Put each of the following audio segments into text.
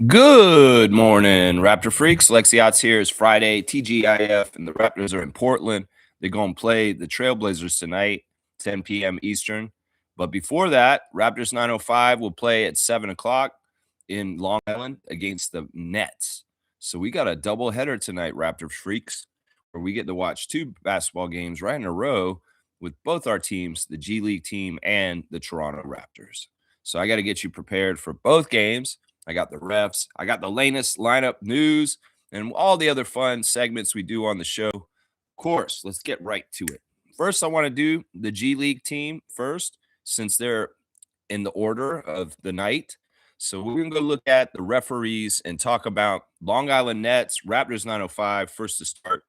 Good morning, Raptor freaks. Lexiots here. It's Friday, TGIF, and the Raptors are in Portland. They're going to play the Trailblazers tonight, 10 p.m. Eastern. But before that, Raptors 905 will play at 7 o'clock in Long Island against the Nets. So we got a doubleheader tonight, Raptor freaks, where we get to watch two basketball games right in a row with both our teams, the G League team and the Toronto Raptors. So I got to get you prepared for both games. I got the refs. I got the latest lineup news and all the other fun segments we do on the show. Of course, let's get right to it. First, I want to do the G League team first, since they're in the order of the night. So we're going to go look at the referees and talk about Long Island Nets, Raptors 905. First to start,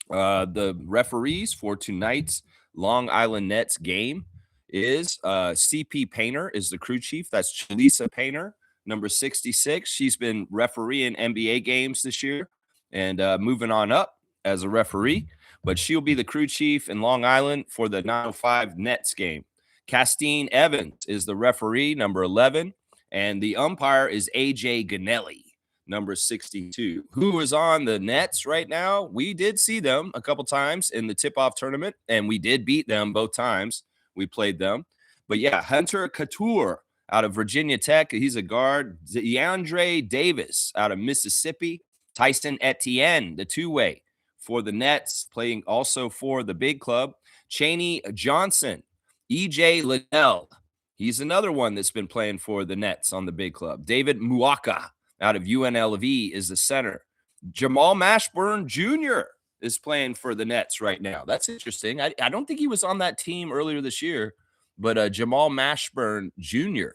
the referees for tonight's Long Island Nets game is CP Painter is the crew chief. That's Chalisa Painter, number 66. She's been refereeing NBA games this year and moving on up as a referee, but she'll be the crew chief in Long Island for the 905 Nets game. Castine Evans is the referee, number 11, and the umpire is AJ Ganelli, number 62. Who is on the Nets right now? We did see them a couple times in the tip-off tournament, and we did beat them both times we played them. But yeah, Hunter Couture out of Virginia Tech. He's a guard. DeAndre Davis out of Mississippi. Tyson Etienne, the two-way for the Nets, playing also for the big club. Chaney Johnson, EJ Liddell. He's another one that's been playing for the Nets on the big club. David Muaka out of UNLV is the center. Jamal Mashburn Jr. is playing for the Nets right now. That's interesting. I don't think he was on that team earlier this year, but Jamal Mashburn Jr.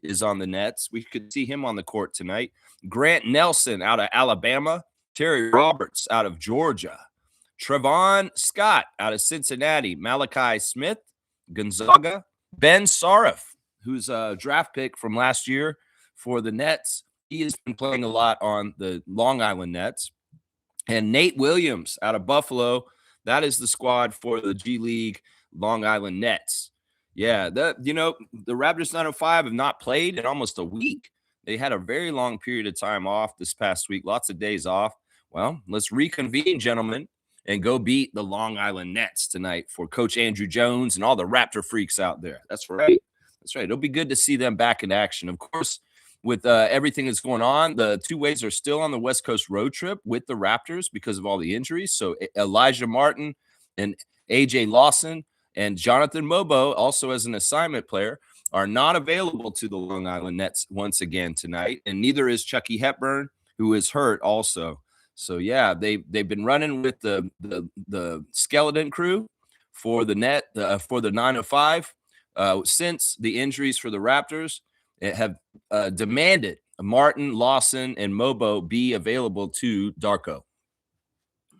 is on the Nets. We could see him on the court tonight. Grant Nelson out of Alabama. Terry Roberts out of Georgia. Trevon Scott out of Cincinnati. Malachi Smith, Gonzaga. Ben Sarif, who's a draft pick from last year for the Nets. He has been playing a lot on the Long Island Nets. And Nate Williams out of Buffalo. That is the squad for the G League Long Island Nets. Yeah, the Raptors 905 have not played in almost a week. They had a very long period of time off this past week, lots of days off. Well, let's reconvene, gentlemen, and go beat the Long Island Nets tonight for Coach Andrew Jones and all the Raptor freaks out there. That's right. That's right. It'll be good to see them back in action. Of course, with everything that's going on, the two ways are still on the West Coast road trip with the Raptors because of all the injuries. So Elijah Martin and AJ Lawson and Jonathan Mobo, also as an assignment player, are not available to the Long Island Nets once again tonight. And neither is Chucky Hepburn, who is hurt also. So yeah, they've been running with the skeleton crew for the for the 905 since the injuries for the Raptors have demanded Martin, Lawson, and Mobo be available to Darko.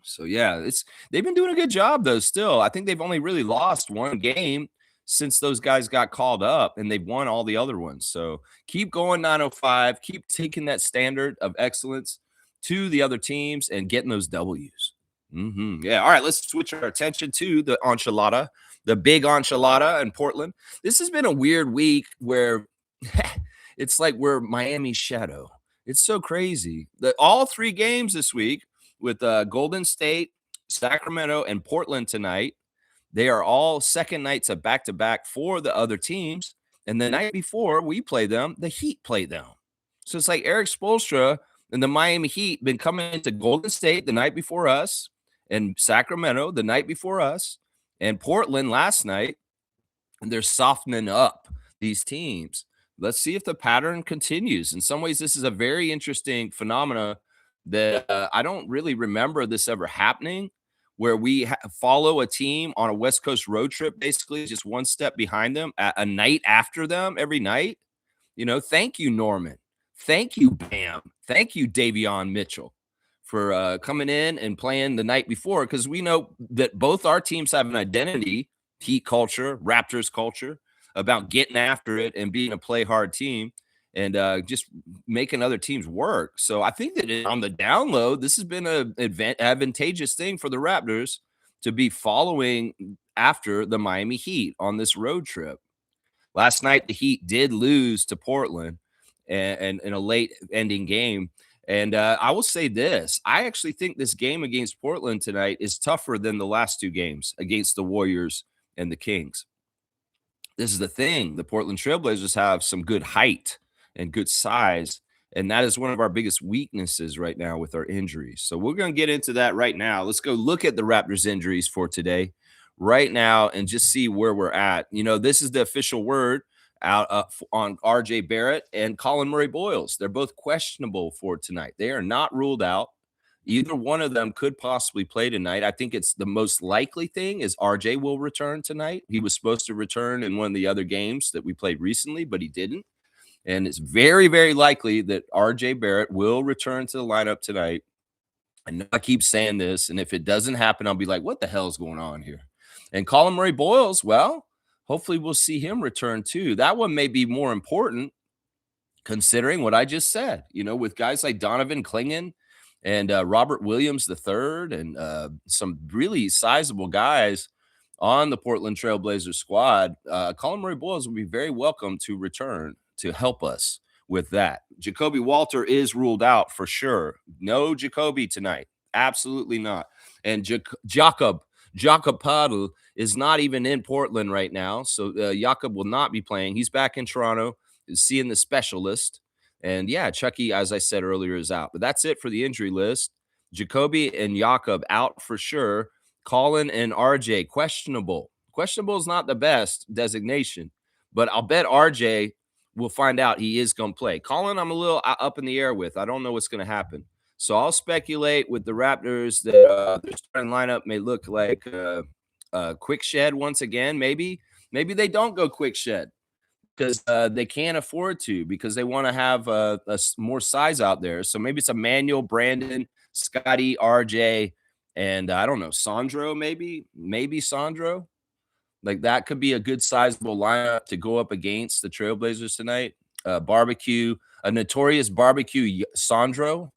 So yeah, they've been doing a good job though. Still, I think they've only really lost one game since those guys got called up, and they've won all the other ones. So keep going, 905. Keep taking that standard of excellence to the other teams and getting those W's. Yeah. All right, let's switch our attention to the enchilada, the big enchilada in Portland. This has been a weird week where it's like we're Miami's shadow. It's so crazy. All three games this week with Golden State, Sacramento, and Portland tonight, they are all second nights of back-to-back for the other teams. And the night before we play them, the Heat play them. So it's like Eric Spoelstra and the Miami Heat been coming into Golden State the night before us, and Sacramento the night before us, and Portland last night, and they're softening up these teams. Let's see if the pattern continues. In some ways, this is a very interesting phenomena that I don't really remember this ever happening, where we follow a team on a West Coast road trip, basically just one step behind them, a night after them every night. Thank you, Norman. Thank you, Bam. Thank you, Davion Mitchell, for coming in and playing the night before, because we know that both our teams have an identity, Heat culture, Raptors culture, about getting after it and being a play hard team and just making other teams work. So I think that on the download, this has been an advantageous thing for the Raptors to be following after the Miami Heat on this road trip. Last night, the Heat did lose to Portland, and in a late ending game. And I will say this. I actually think this game against Portland tonight is tougher than the last 2 games against the Warriors and the Kings. This is the thing. The Portland Trailblazers have some good height and good size, and that is one of our biggest weaknesses right now with our injuries. So we're going to get into that right now. Let's go look at the Raptors injuries for today right now and just see where we're at. You know, this is the official word out on RJ Barrett and Colin Murray-Boyles. They're both questionable for tonight. They are not ruled out. Either one of them could possibly play tonight. I think it's the most likely thing is RJ will return tonight. He was supposed to return in one of the other games that we played recently, but he didn't. And it's very, very likely that RJ Barrett will return to the lineup tonight. And I keep saying this, and if it doesn't happen, I'll be like, what the hell is going on here? And Colin Murray-Boyles, well, hopefully we'll see him return too. That one may be more important considering what I just said, you know, with guys like Donovan Clingan and Robert Williams III and some really sizable guys on the Portland Trailblazers squad. Colin Murray-Boyles will be very welcome to return to help us with that. Jacoby Walter is ruled out for sure. No Jacoby tonight. Absolutely not. And Jakob Poeltl is not even in Portland right now. So Jakob will not be playing. He's back in Toronto, is seeing the specialist. And yeah, Chucky, as I said earlier, is out. But that's it for the injury list. Jacoby and Jakob out for sure. Colin and RJ questionable. Questionable is not the best designation, but I'll bet RJ will find out he is going to play. Colin, I'm a little up in the air with. I don't know what's going to happen. So I'll speculate with the Raptors that their starting lineup may look like quick shed once again. Maybe they don't go quick shed because they can't afford to, because they want to have more size out there. So maybe it's Emmanuel, Brandon, Scotty, RJ, and I don't know, Sandro, maybe Sandro. Like that could be a good sizable lineup to go up against the Trailblazers tonight. Barbecue, a notorious barbecue Sandro,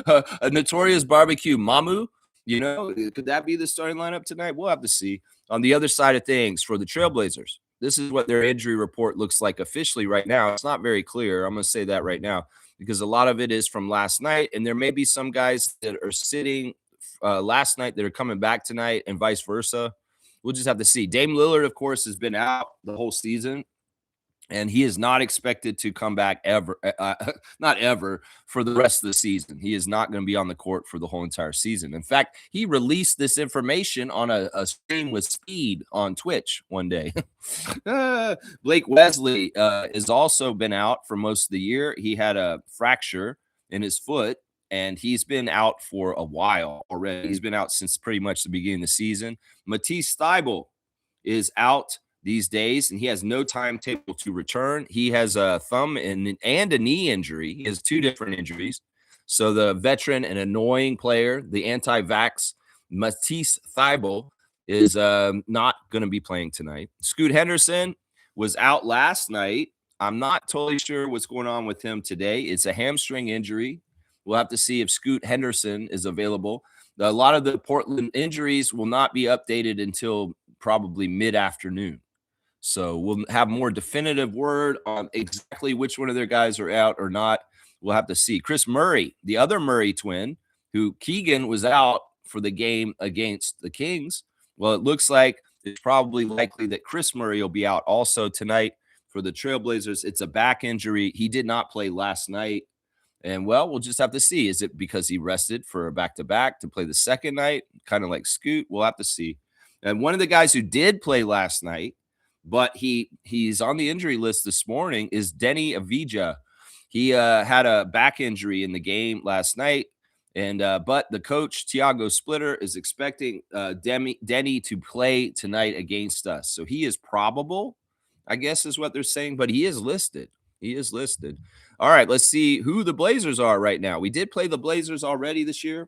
a notorious barbecue Mamu. You know, could that be the starting lineup tonight? We'll have to see. On the other side of things, for the Trailblazers, this is what their injury report looks like officially right now. It's not very clear. I'm going to say that right now because a lot of it is from last night, and there may be some guys that are sitting last night that are coming back tonight and vice versa. We'll just have to see. Dame Lillard, of course, has been out the whole season, and he is not expected to come back ever, not ever, for the rest of the season. He is not going to be on the court for the whole entire season. In fact, he released this information on a stream with Speed on Twitch one day. Blake Wesley has also been out for most of the year. He had a fracture in his foot, and he's been out for a while already. He's been out since pretty much the beginning of the season. Matisse Thybulle is out these days, and he has no timetable to return. He has a thumb and a knee injury. He has 2 different injuries. So the veteran and annoying player, the anti-vax Matisse Thybulle, is not going to be playing tonight. Scoot Henderson was out last night. I'm not totally sure what's going on with him today. It's a hamstring injury. We'll have to see if Scoot Henderson is available. A lot of the Portland injuries will not be updated until probably mid-afternoon. So we'll have more definitive word on exactly which one of their guys are out or not. We'll have to see. Chris Murray, the other Murray twin, who Keegan was out for the game against the Kings. Well, it looks like it's probably likely that Chris Murray will be out also tonight for the Trailblazers. It's a back injury. He did not play last night. And, well, we'll just have to see. Is it because he rested for a back-to-back to play the second night, kind of like Scoot? We'll have to see. And one of the guys who did play last night, but he's on the injury list this morning, is Denny Avdija. He had a back injury in the game last night, and but the coach, Thiago Splitter, is expecting Denny to play tonight against us. So he is probable, I guess is what they're saying, but he is listed. He is listed. All right, let's see who the Blazers are right now. We did play the Blazers already this year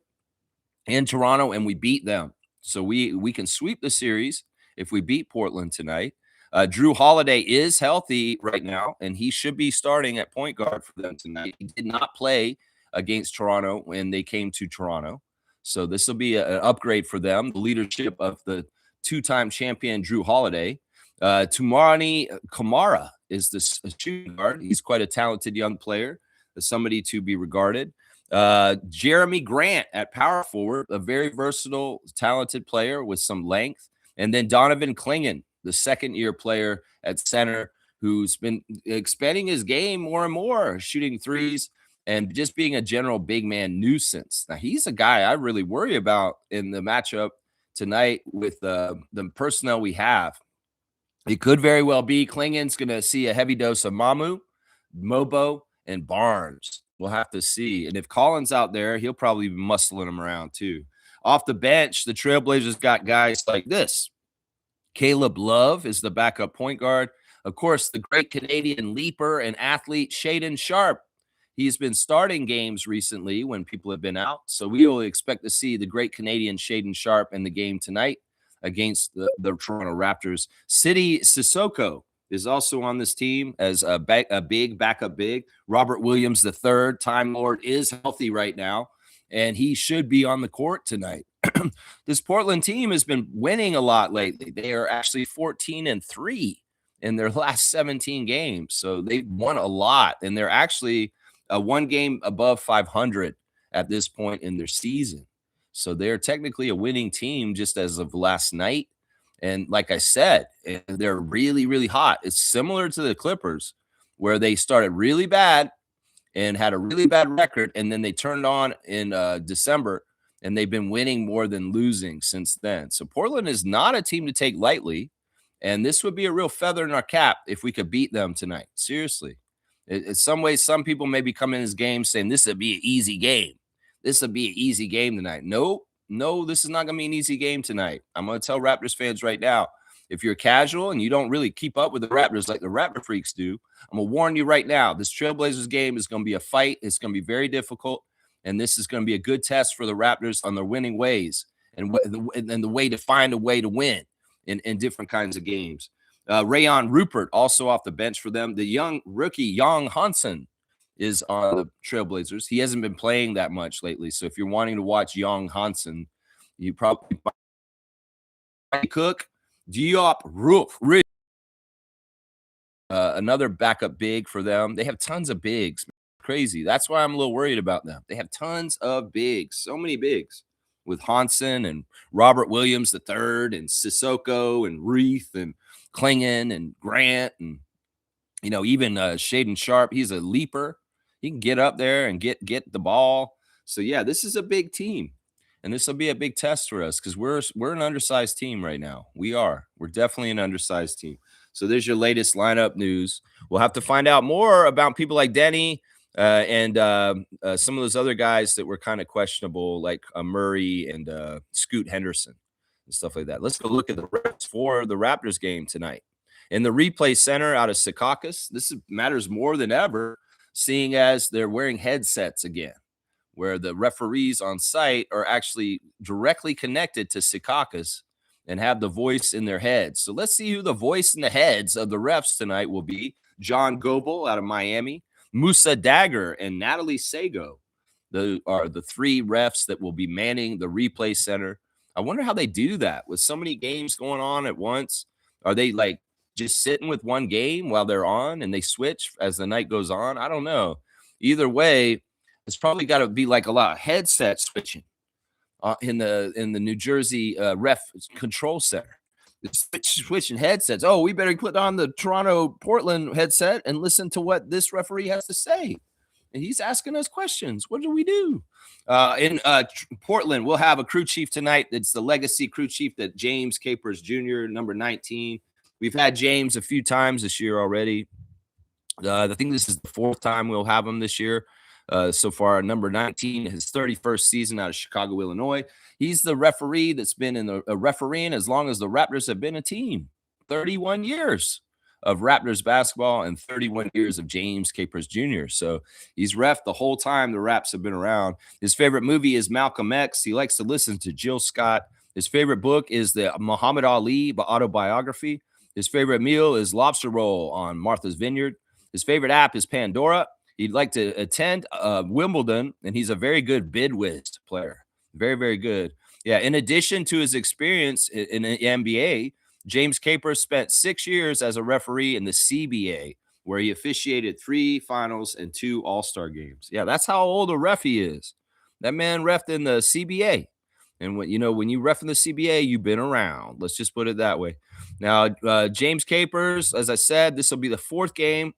in Toronto, and we beat them. So we can sweep the series if we beat Portland tonight. Drew Holiday is healthy right now, and he should be starting at point guard for them tonight. He did not play against Toronto when they came to Toronto. So this will be an upgrade for them, the leadership of the 2-time champion Drew Holiday. Toumani Camara is this shooting guard. He's quite a talented young player, somebody to be regarded. Jeremy Grant at power forward, a very versatile, talented player with some length. And then Donovan Clingan, the second-year player at center, who's been expanding his game more and more, shooting threes and just being a general big man nuisance. Now, he's a guy I really worry about in the matchup tonight with the personnel we have. It could very well be Clingan's going to see a heavy dose of Mamu, Mobo, and Barnes. We'll have to see. And if Collins out there, he'll probably be muscling him around too. Off the bench, the Trailblazers got guys like this. Caleb Love is the backup point guard. Of course, the great Canadian leaper and athlete Shaedon Sharpe. He's been starting games recently when people have been out. So we will expect to see the great Canadian Shaedon Sharpe in the game tonight against the Toronto Raptors. Sidy Cissoko is also on this team as a big backup big. Robert Williams III, Time Lord, is healthy right now, and he should be on the court tonight. This Portland team has been winning a lot lately. They are actually 14-3 in their last 17 games. So they've won a lot, and they're actually one game above 500 at this point in their season. So they're technically a winning team just as of last night. And like I said, they're really, really hot. It's similar to the Clippers, where they started really bad and had a really bad record, and then they turned on in December, and they've been winning more than losing since then. So Portland is not a team to take lightly, and this would be a real feather in our cap if we could beat them tonight. Seriously. In some ways, some people may be coming in this game saying this would be an easy game. This would be an easy game tonight. No, this is not going to be an easy game tonight. I'm going to tell Raptors fans right now, if you're casual and you don't really keep up with the Raptors like the Raptor freaks do, I'm going to warn you right now, this Trailblazers game is going to be a fight. It's going to be very difficult, and this is going to be a good test for the Raptors on their winning ways and the way to find a way to win in different kinds of games. Rayon Rupert also off the bench for them. The young rookie, Young Hansen, is on the Trailblazers. He hasn't been playing that much lately. So if you're wanting to watch Young Hansen, you probably Cook, Diop, Roof, another backup big for them. They have tons of bigs. Crazy. That's why I'm a little worried about them. They have tons of bigs, so many bigs with Hansen and Robert Williams III and Sissoko and Reith and Clingan and Grant and even Shaedon Sharpe. He's a leaper. He can get up there and get the ball. So yeah, this is a big team, and this will be a big test for us because we're an undersized team right now. We're definitely an undersized team. So there's your latest lineup news. We'll have to find out more about people like Denny and some of those other guys that were kind of questionable, like Murray and Scoot Henderson and stuff like that. Let's go look at the refs for the Raptors game tonight. In the replay center out of Secaucus, this matters more than ever, seeing as they're wearing headsets again, where the referees on site are actually directly connected to Secaucus and have the voice in their heads. So let's see who the voice in the heads of the refs tonight will be. John Goebel out of Miami, Musa Dagger, and Natalie Sago are the three refs that will be manning the replay center. I wonder how they do that with so many games going on at once. Are they like just sitting with one game while they're on and they switch as the night goes on? I don't know. Either way, it's probably got to be like a lot of headset switching in the New Jersey ref control center. Switching headsets. Oh, we better put on the Toronto Portland headset and listen to what this referee has to say. And he's asking us questions. What do we do? In Portland, we'll have a crew chief tonight. It's the legacy crew chief that James Capers Jr., number 19. We've had James a few times this year already. I think this is the fourth time we'll have him this year. So far, number 19, his 31st season out of Chicago, Illinois. He's the referee that's been in a refereeing as long as the Raptors have been a team. 31 years of Raptors basketball and 31 years of James Capers Jr. So he's ref the whole time the Raps have been around. His favorite movie is Malcolm X. He likes to listen to Jill Scott. His favorite book is the Muhammad Ali autobiography. His favorite meal is lobster roll on Martha's Vineyard. His favorite app is Pandora. He'd like to attend Wimbledon, and he's a very good bid whist player. Very, very good. Yeah, in addition to his experience in the NBA, James Capers spent 6 years as a referee in the CBA, where he officiated 3 finals and 2 all-star games. Yeah, that's how old a ref he is. That man refed in the CBA. And when you ref in the CBA, you've been around. Let's just put it that way. Now, James Capers, as I said, this will be the 4th game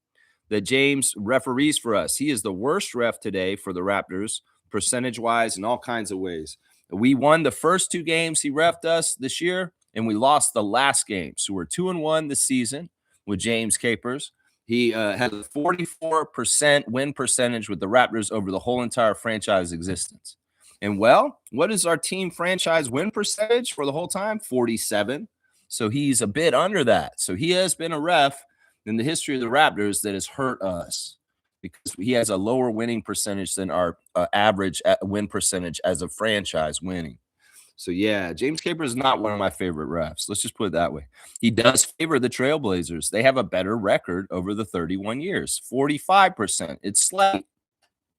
that James referees for us. He is the worst ref today for the Raptors, percentage-wise, in all kinds of ways. We won the first 2 games he refed us this year, and we lost the last game. So we're 2-1 this season with James Capers. He has a 44% win percentage with the Raptors over the whole entire franchise existence. And well, what is our team franchise win percentage for the whole time? 47. So he's a bit under that. So he has been a ref in the history of the Raptors that has hurt us because he has a lower winning percentage than our average win percentage as a franchise winning. So, yeah, James Capers is not one of my favorite refs. Let's just put it that way. He does favor the Trailblazers. They have a better record over the 31 years, 45%. It's slight,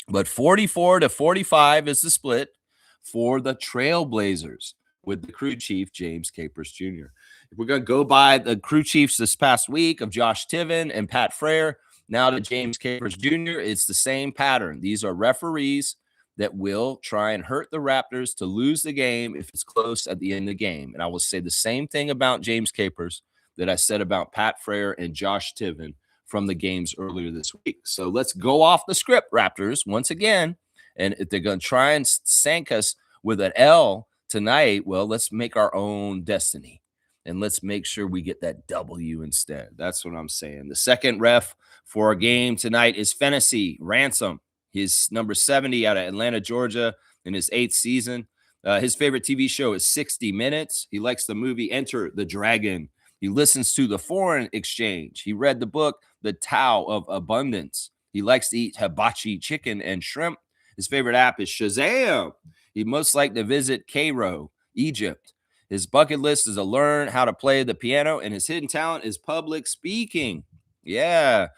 but 44-45 is the split for the Trailblazers with the crew chief, James Capers Jr. If we're going to go by the crew chiefs this past week of Josh Tiven and Pat Frere, now to James Capers Jr., it's the same pattern. These are referees that will try and hurt the Raptors to lose the game if it's close at the end of the game. And I will say the same thing about James Capers that I said about Pat Frere and Josh Tiven from the games earlier this week. So let's go off the script, Raptors, once again. And if they're going to try and sank us with an L tonight, well, let's make our own destiny. And let's make sure we get that W instead. That's what I'm saying. The second ref for our game tonight is Fantasy Ransom. He's number 70 out of Atlanta, Georgia, in his 8th season. His favorite TV show is 60 Minutes. He likes the movie Enter the Dragon. He listens to The Foreign Exchange. He read the book The Tao of Abundance. He likes to eat hibachi chicken and shrimp. His favorite app is Shazam. He'd most like to visit Cairo, Egypt. His bucket list is to learn how to play the piano, and his hidden talent is public speaking. Yeah.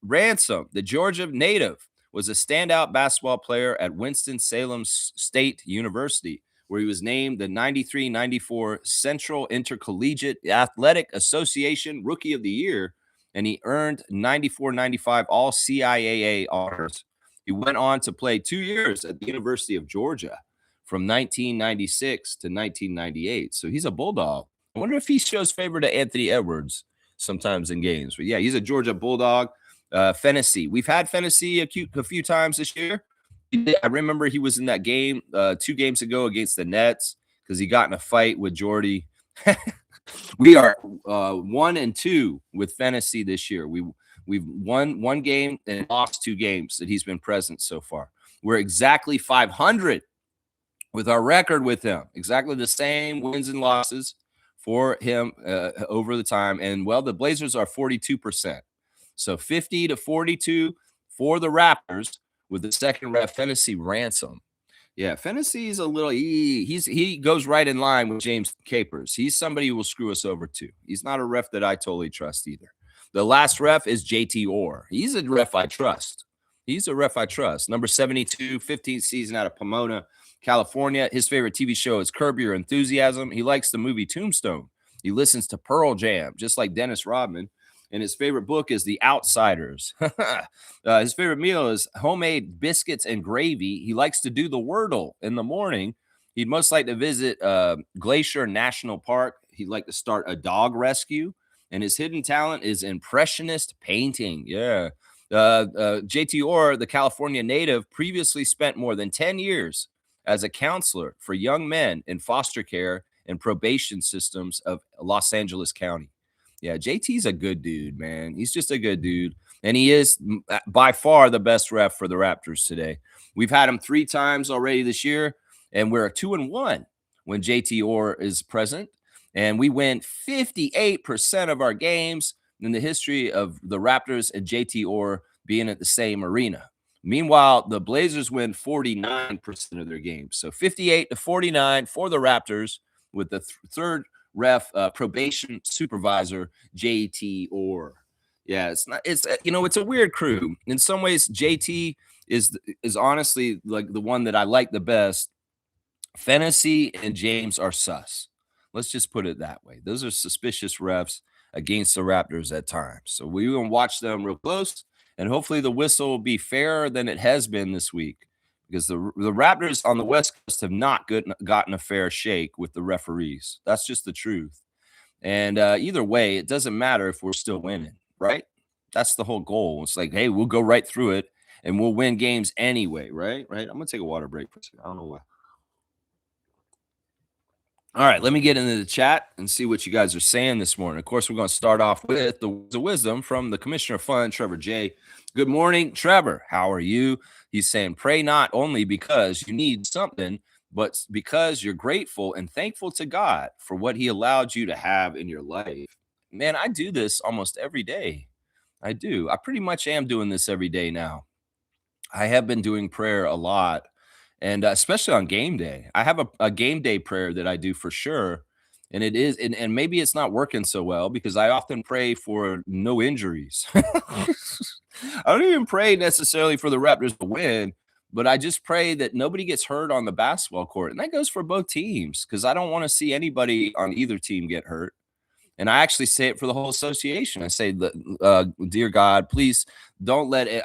Ransom, the Georgia native, was a standout basketball player at Winston-Salem State University, where he was named the 93-94 Central Intercollegiate Athletic Association Rookie of the Year, and he earned 94-95 All-CIAA honors. He went on to play 2 years at the University of Georgia from 1996 to 1998. So he's a Bulldog. I wonder if he shows favor to Anthony Edwards sometimes in games. But yeah, he's a Georgia Bulldog. Fantasy. We've had Fantasy a few times this year. I remember he was in that game 2 games ago against the Nets because he got in a fight with Jordy. We are 1-2 with Fantasy this year. We've won 1 game and lost 2 games that he's been present so far. We're exactly 500 with our record with him. Exactly the same wins and losses for him over the time. And, well, the Blazers are 42%. So 50-42 for the Raptors with the second ref, Fantasy Ransom. Yeah, Fantasy is a little he goes right in line with James Capers. He's somebody who will screw us over too. He's not a ref that I totally trust either. The last ref is JT Orr. He's a ref I trust. Number 72, 15th season out of Pomona, California. His favorite TV show is Curb Your Enthusiasm. He likes the movie Tombstone. He listens to Pearl Jam, just like Dennis Rodman. And his favorite book is The Outsiders. His favorite meal is homemade biscuits and gravy. He likes to do the Wordle in the morning. He'd most like to visit Glacier National Park. He'd like to start a dog rescue. And his hidden talent is impressionist painting. Yeah. JT Orr, the California native, previously spent more than 10 years as a counselor for young men in foster care and probation systems of Los Angeles County. Yeah, JT's a good dude, man. He's just a good dude. And he is by far the best ref for the Raptors today. We've had him 3 times already this year, and we're 2-1 when JT Orr is present. And we win 58% of our games in the history of the Raptors and JT Orr being at the same arena. Meanwhile, the Blazers win 49% of their games. So 58-49 for the Raptors with the third ref, probation supervisor, JT Orr. Yeah, it's a weird crew. In some ways, JT is honestly like the one that I like the best. Fantasy and James are sus. Let's just put it that way. Those are suspicious refs against the Raptors at times. So we're going to watch them real close, and hopefully the whistle will be fairer than it has been this week, because the Raptors on the West Coast have not gotten a fair shake with the referees. That's just the truth. And either way, it doesn't matter if we're still winning, right? That's the whole goal. It's like, hey, we'll go right through it and we'll win games anyway, right? Right. I'm going to take a water break for a second. I don't know why. All right, let me get into the chat and see what you guys are saying this morning. Of course, we're going to start off with the wisdom from the Commissioner of Fun, Trevor J. Good morning, Trevor. How are you? He's saying, pray not only because you need something, but because you're grateful and thankful to God for what he allowed you to have in your life. Man, I do this almost every day. I do. I pretty much am doing this every day now. I have been doing prayer a lot, and especially on game day. I have a game day prayer that I do for sure. And it is, and maybe it's not working so well because I often pray for no injuries. I don't even pray necessarily for the Raptors to win, but I just pray that nobody gets hurt on the basketball court. And that goes for both teams because I don't want to see anybody on either team get hurt. And I actually say it for the whole association. I say, dear God, please don't let it,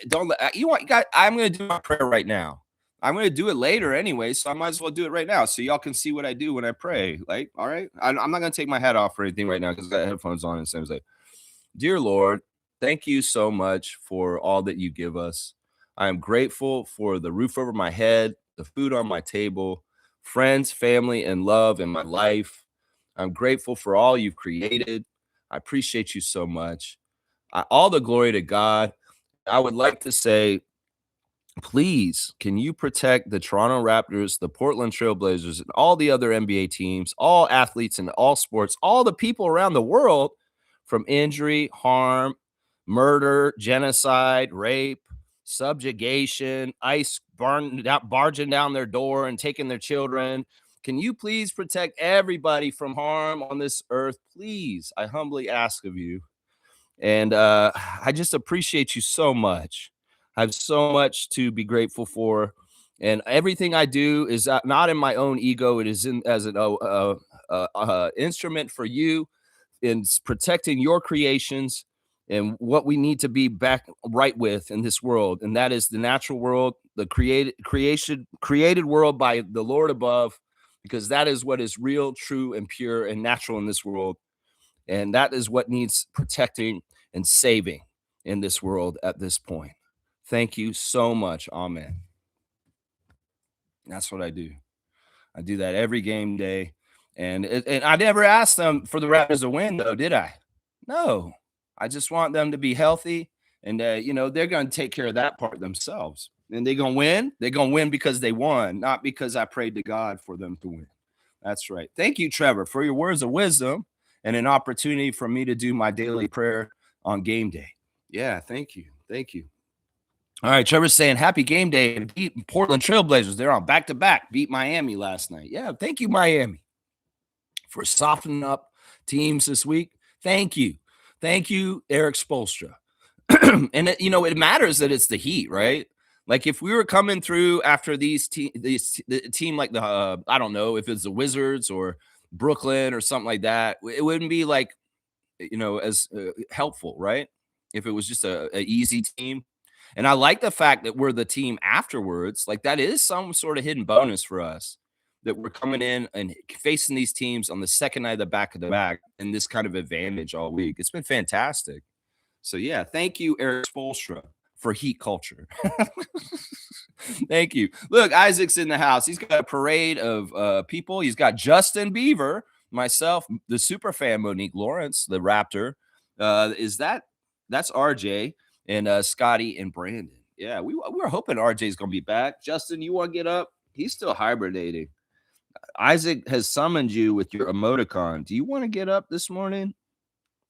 don't let, you want, God, I'm going to do my prayer right now. I'm going to do it later anyway, so I might as well do it right now so y'all can see what I do when I pray. Like, all right, I'm not going to take my hat off or anything right now because I got headphones on. And so I was like, dear Lord, thank you so much for all that you give us. I am grateful for the roof over my head, the food on my table, friends, family, and love in my life. I'm grateful for all you've created. I appreciate you so much. All the glory to God. I would like to say, please, can you protect the Toronto Raptors, the Portland Trailblazers, and all the other NBA teams, all athletes in all sports, all the people around the world from injury, harm, murder, genocide, rape, subjugation, ICE barging down their door and taking their children. Can you please protect everybody from harm on this earth? Please, I humbly ask of you. And I just appreciate you so much. I have so much to be grateful for. And everything I do is not in my own ego. It is in as an instrument for you in protecting your creations and what we need to be back right with in this world. And that is the natural world, the created world by the Lord above, because that is what is real, true, and pure and natural in this world. And that is what needs protecting and saving in this world at this point. Thank you so much. Amen. That's what I do. I do that every game day. And I never asked them for the Raptors to win, though, did I? No. I just want them to be healthy. And, they're going to take care of that part themselves. And they're going to win. They're going to win because they won, not because I prayed to God for them to win. That's right. Thank you, Trevor, for your words of wisdom and an opportunity for me to do my daily prayer on game day. Yeah, thank you. Thank you. All right, Trevor's saying happy game day and beat Portland Trailblazers. They're on back-to-back, beat Miami last night. Yeah, thank you, Miami, for softening up teams this week. Thank you. Thank you, Eric Spoelstra. And, it matters that it's the Heat, right? Like if we were coming through after the team like the, I don't know if it's the Wizards or Brooklyn or something like that, it wouldn't be like, as helpful, right? If it was just a easy team. And I like the fact that we're the team afterwards. Like that is some sort of hidden bonus for us that we're coming in and facing these teams on the second night of the back and this kind of advantage all week. It's been fantastic. So yeah, thank you, Eric Spoelstra, for Heat culture. Thank you. Look, Isaac's in the house. He's got a parade of people. He's got Justin Beaver, myself, the super fan Monique Lawrence, the Raptor. That's RJ and Scotty and Brandon. Yeah, we were hoping RJ's gonna be back. Justin, you want to get up? He's still hibernating. Isaac has summoned you with your emoticon. Do you want to get up this morning?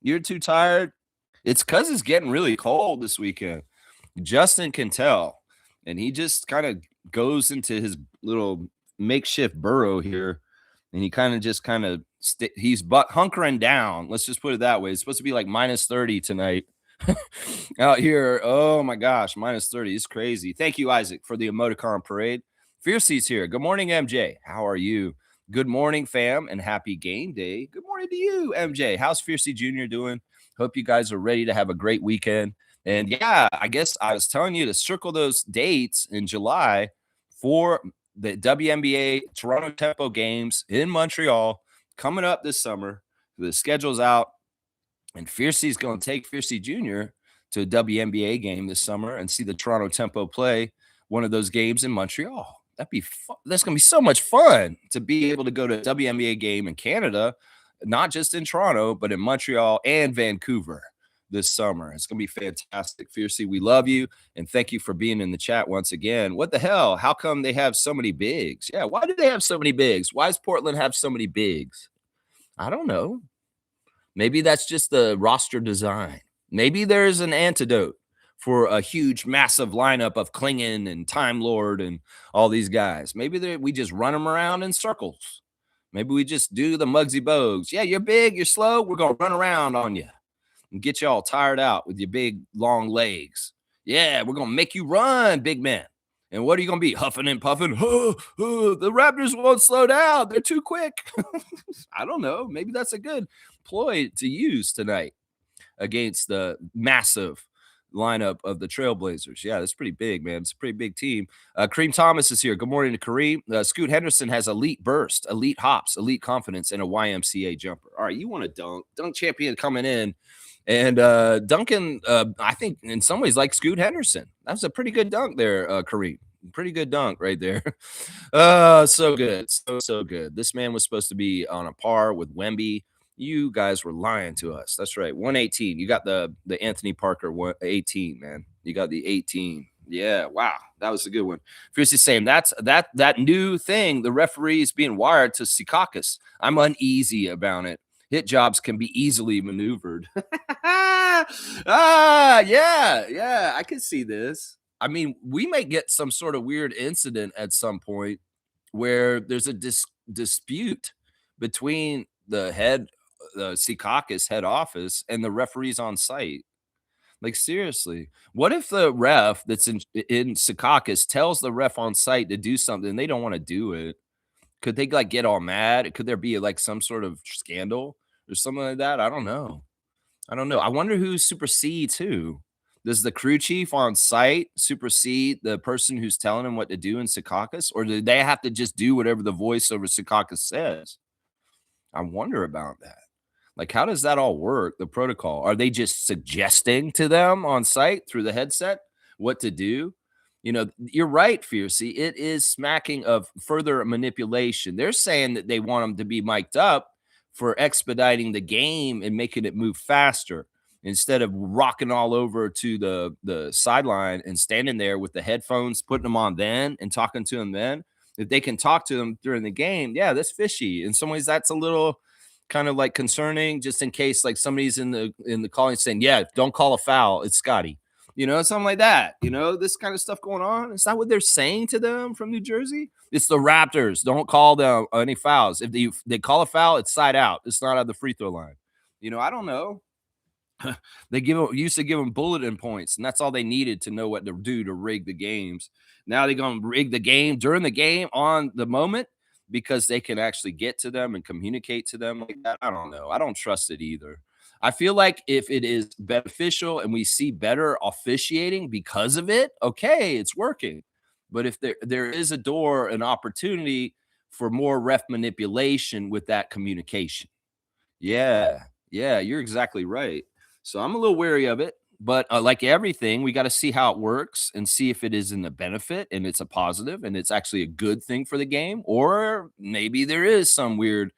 You're too tired? It's because it's getting really cold this weekend. Justin can tell, and he just kind of goes into his little makeshift burrow here, and he he's hunkering down. Let's just put it that way. It's supposed to be like minus 30 tonight out here. Oh my gosh, minus 30. It's crazy. Thank you, Isaac, for the emoticon parade. Fiercey's here. Good morning, MJ. How are you? Good morning, fam, and happy game day. Good morning to you, MJ. How's Fiercey Jr. doing? Hope you guys are ready to have a great weekend. And yeah, I guess I was telling you to circle those dates in July for the WNBA Toronto Tempo games in Montreal coming up this summer. The schedule's out, and Fiercey's going to take Fiercey Jr. to a WNBA game this summer and see the Toronto Tempo play one of those games in Montreal. That'd be fun. That's going to be so much fun to be able to go to a WNBA game in Canada, not just in Toronto, but in Montreal and Vancouver this summer. It's going to be fantastic. Fiercey, we love you, and thank you for being in the chat once again. What the hell? How come they have so many bigs? Yeah, why do they have so many bigs? Why does Portland have so many bigs? I don't know. Maybe that's just the roster design. Maybe there's an antidote for a huge, massive lineup of Klingon and Time Lord and all these guys. Maybe we just run them around in circles. Maybe we just do the Muggsy Bogues. Yeah, you're big, you're slow. We're going to run around on you and get you all tired out with your big, long legs. Yeah, we're going to make you run, big man. And what are you going to be, huffing and puffing? The Raptors won't slow down. They're too quick. I don't know. Maybe that's a good ploy to use tonight against the massive lineup of the Trailblazers. Yeah, that's pretty big, man. It's a pretty big team. Kareem Thomas is here. Good morning to Kareem. Scoot Henderson has elite burst, elite hops, elite confidence, and a YMCA jumper. All right, you want a dunk champion coming in. And Duncan, I think in some ways like Scoot Henderson. That was a pretty good dunk there, Kareem. Pretty good dunk right there. So good. So good. This man was supposed to be on a par with Wemby. You guys were lying to us. That's right. 118. You got the Anthony Parker 18, man. You got the 18. Yeah, wow. That was a good one. Fiercely saying that's that new thing. The referee is being wired to Secaucus. I'm uneasy about it. Hit jobs can be easily maneuvered. Yeah, I can see this. I mean, we may get some sort of weird incident at some point where there's a dispute between the Secaucus head office and the referees on site. Like, seriously, what if the ref that's in Secaucus tells the ref on site to do something and they don't want to do it? Could they like get all mad? Could there be like some sort of scandal or something like that? I don't know. I wonder who supersedes who. Does the crew chief on site supersede the person who's telling him what to do in Secaucus? Or do they have to just do whatever the voice over Secaucus says? I wonder about that. Like, how does that all work? The protocol? Are they just suggesting to them on site through the headset what to do? You know, you're right, Fiercey. It is smacking of further manipulation. They're saying that they want them to be mic'd up for expediting the game and making it move faster instead of rocking all over to the sideline and standing there with the headphones, putting them on then and talking to them then. If they can talk to them during the game, yeah, that's fishy. In some ways, that's a little kind of like concerning, just in case like somebody's in the calling saying, yeah, don't call a foul. It's Scotty. You know, something like that. You know, this kind of stuff going on. Is that what they're saying to them from New Jersey? It's the Raptors. Don't call them any fouls. If they call a foul, it's side out. It's not at the free throw line. You know, I don't know. They used to give them bulletin points, and that's all they needed to know what to do to rig the games. Now they're going to rig the game during the game on the moment because they can actually get to them and communicate to them like that. I don't know. I don't trust it either. I feel like if it is beneficial and we see better officiating because of it, okay, it's working. But if there is a door, an opportunity for more ref manipulation with that communication. Yeah, you're exactly right. So I'm a little wary of it, but like everything, we got to see how it works and see if it is in the benefit and it's a positive and it's actually a good thing for the game, or maybe there is some weird,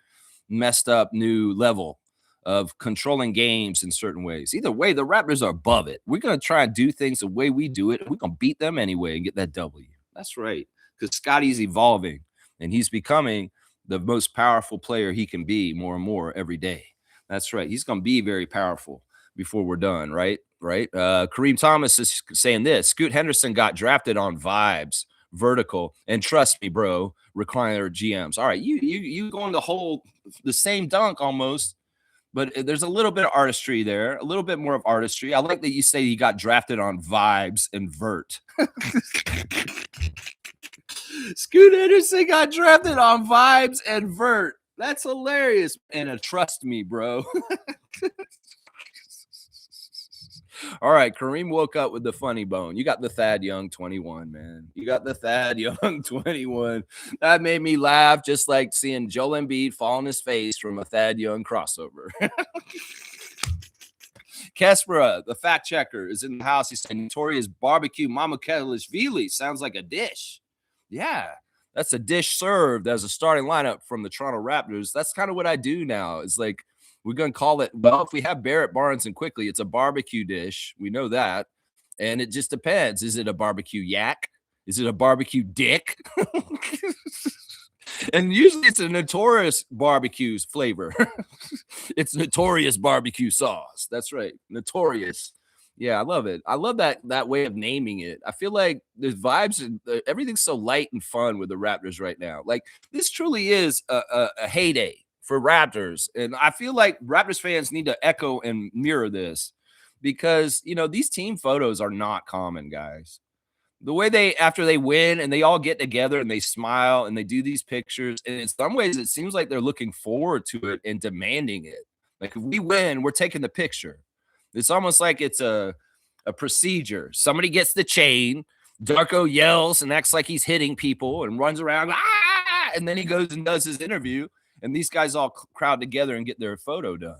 messed up new level of controlling games in certain ways. Either way, the Raptors are above it. We're going to try and do things the way we do it. And we're going to beat them anyway and get that W. That's right. Because Scotty's evolving and he's becoming the most powerful player he can be more and more every day. That's right. He's going to be very powerful before we're done. Right. Kareem Thomas is saying this. Scoot Henderson got drafted on vibes, vertical, and trust me, bro, recliner GMs. All right. You going to hold the same dunk almost. But there's a little bit of artistry there, a little bit more of artistry. I like that you say he got drafted on vibes and vert. Scoot Anderson got drafted on Vibes and Vert. That's hilarious. And trust me, bro. All right, Kareem woke up with the funny bone. You got the Thad Young 21, man. You got the Thad Young 21. That made me laugh, just like seeing Joel Embiid fall on his face from a Thad Young crossover. Kespera, the fact checker, is in the house. He said, notorious barbecue Mama Kelishvili sounds like a dish. Yeah, that's a dish served as a starting lineup from the Toronto Raptors. That's kind of what I do now. It's like, we're going to call it, well, if we have Barrett, Barnes, and Quickly, it's a barbecue dish. We know that. And it just depends. Is it a barbecue yak? Is it a barbecue dick? And usually it's a notorious barbecue flavor. It's notorious barbecue sauce. That's right. Notorious. Yeah, I love it. I love that way of naming it. I feel like there's vibes and everything's so light and fun with the Raptors right now. Like, this truly is a heyday for Raptors. And I feel like Raptors fans need to echo and mirror this because, these team photos are not common, guys. The way after they win and they all get together and they smile and they do these pictures, and in some ways it seems like they're looking forward to it and demanding it. Like, if we win, we're taking the picture. It's almost like it's a procedure. Somebody gets the chain, Darko yells and acts like he's hitting people and runs around, and then he goes and does his interview, and these guys all crowd together and get their photo done.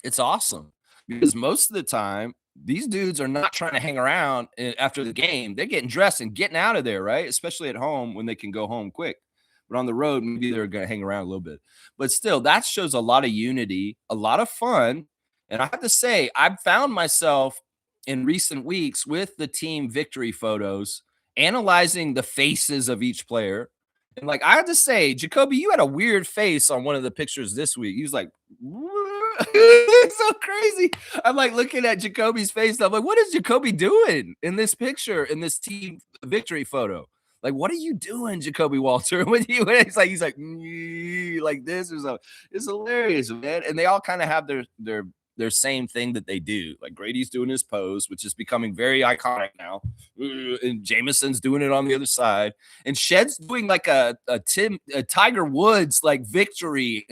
It's awesome because most of the time, these dudes are not trying to hang around after the game. They're getting dressed and getting out of there, right? Especially at home when they can go home quick. But on the road, maybe they're going to hang around a little bit. But still, that shows a lot of unity, a lot of fun. And I have to say, I've found myself in recent weeks with the team victory photos, analyzing the faces of each player. And like, I have to say, Jacoby, you had a weird face on one of the pictures this week. He was like, it's so crazy. I'm like looking at Jacoby's face. And I'm like, what is Jacoby doing in this picture, in this team victory photo? Like, what are you doing, Jacoby Walter? He's like this or something. It's hilarious, man. And they all kind of have their same thing that they do. Like, Grady's doing his pose, which is becoming very iconic now. And Jameson's doing it on the other side. And Shed's doing like a Tiger Woods like victory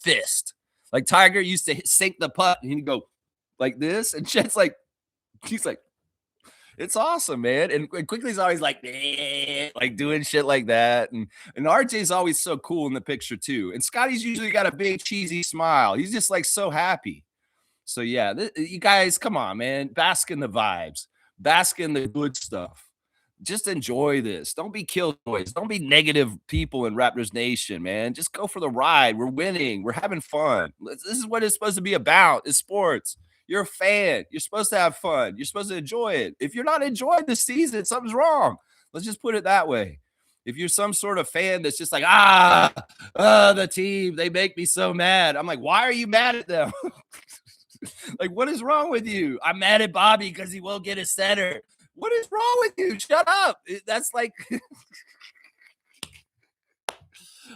fist. Like, Tiger used to sink the putt and he'd go like this. And Shed's like, he's like, it's awesome, man. And Quickly's always like doing shit like that. And RJ's always so cool in the picture too. And Scotty's usually got a big cheesy smile. He's just like so happy. So yeah, you guys, come on, man. Bask in the vibes. Bask in the good stuff. Just enjoy this. Don't be killjoys. Don't be negative people in Raptors Nation, man. Just go for the ride. We're winning. We're having fun. This is what it's supposed to be about. It's sports. You're a fan. You're supposed to have fun. You're supposed to enjoy it. If you're not enjoying the season, something's wrong. Let's just put it that way. If you're some sort of fan that's just like, the team, they make me so mad. I'm like, why are you mad at them? Like, what is wrong with you? I'm mad at Bobby because he won't get a center. What is wrong with you? Shut up. That's like,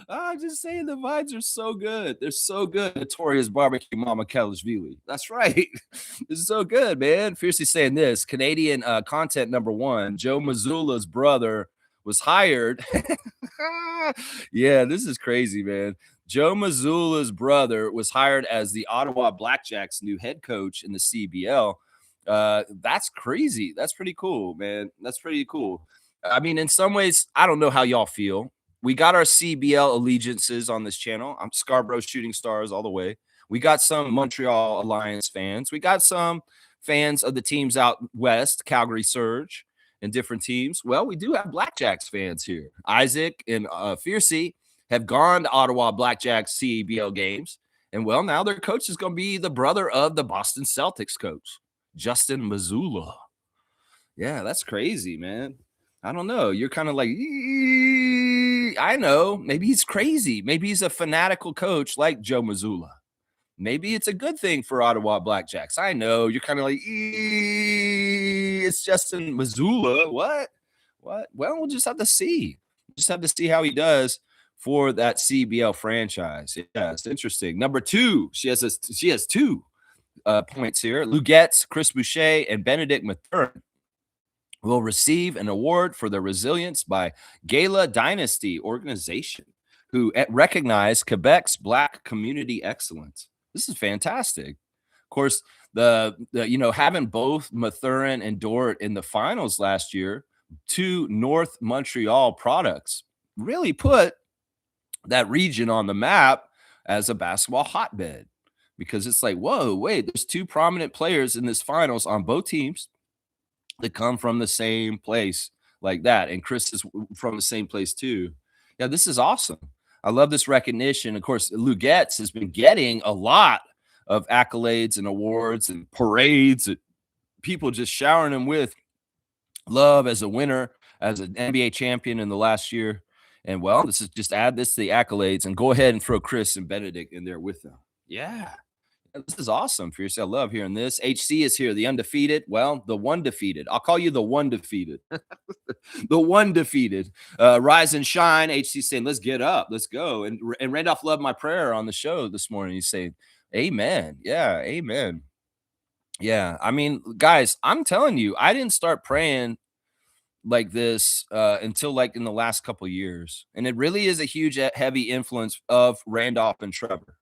I'm just saying the vibes are so good. They're so good. Notorious barbecue Mama Kelishvili. That's right. This is so good, man. Fiercely saying this. Canadian content number one, Joe Mazzulla's brother was hired. Yeah, this is crazy, man. Joe Mazzulla's brother was hired as the Ottawa Blackjacks' new head coach in the CBL. That's crazy. That's pretty cool, man. That's pretty cool. I mean, in some ways, I don't know how y'all feel. We got our CBL allegiances on this channel. I'm Scarborough Shooting Stars all the way. We got some Montreal Alliance fans. We got some fans of the teams out west, Calgary Surge, and different teams. Well, we do have Blackjacks fans here. Isaac and Fiercey have gone to Ottawa Blackjacks CBL games. And, well, now their coach is going to be the brother of the Boston Celtics coach, Justin Mazzulla. Yeah, that's crazy, man. I don't know. You're kind of like, I know. Maybe he's crazy. Maybe he's a fanatical coach like Joe Mazzulla. Maybe it's a good thing for Ottawa Blackjacks. I know. You're kind of like, it's Justin Mazzulla. What? Well, we'll just have to see. Just have to see how he does for that CBL franchise. Yeah, it's interesting. Number two, she has 2 points here. Lugetz, Chris Boucher, and Benedict Mathurin will receive an award for their resilience by Gala Dynasty Organization, who recognize Quebec's Black community excellence. This is fantastic. Of course, the having both Mathurin and Dort in the finals last year, two North Montreal products, really put that region on the map as a basketball hotbed, because it's like, whoa, wait, there's two prominent players in this finals on both teams that come from the same place like that. And Chris is from the same place too. Yeah, this is awesome. I love this recognition. Of course, Lugetz has been getting a lot of accolades and awards and parades and people just showering him with love as a winner, as an NBA champion in the last year. And well, this is just add this to the accolades and go ahead and throw Chris and Benedict in there with them. Yeah. This is awesome for yourself. I love hearing this. HC is here, the undefeated. Well, the one defeated. I'll call you the one defeated. The one defeated. Rise and shine. HC saying, let's get up. Let's go. And Randolph loved my prayer on the show this morning. He's saying, amen. Yeah, amen. Yeah. I mean, guys, I'm telling you, I didn't start praying like this until like in the last couple of years. And it really is a huge, heavy influence of Randolph and Trevor,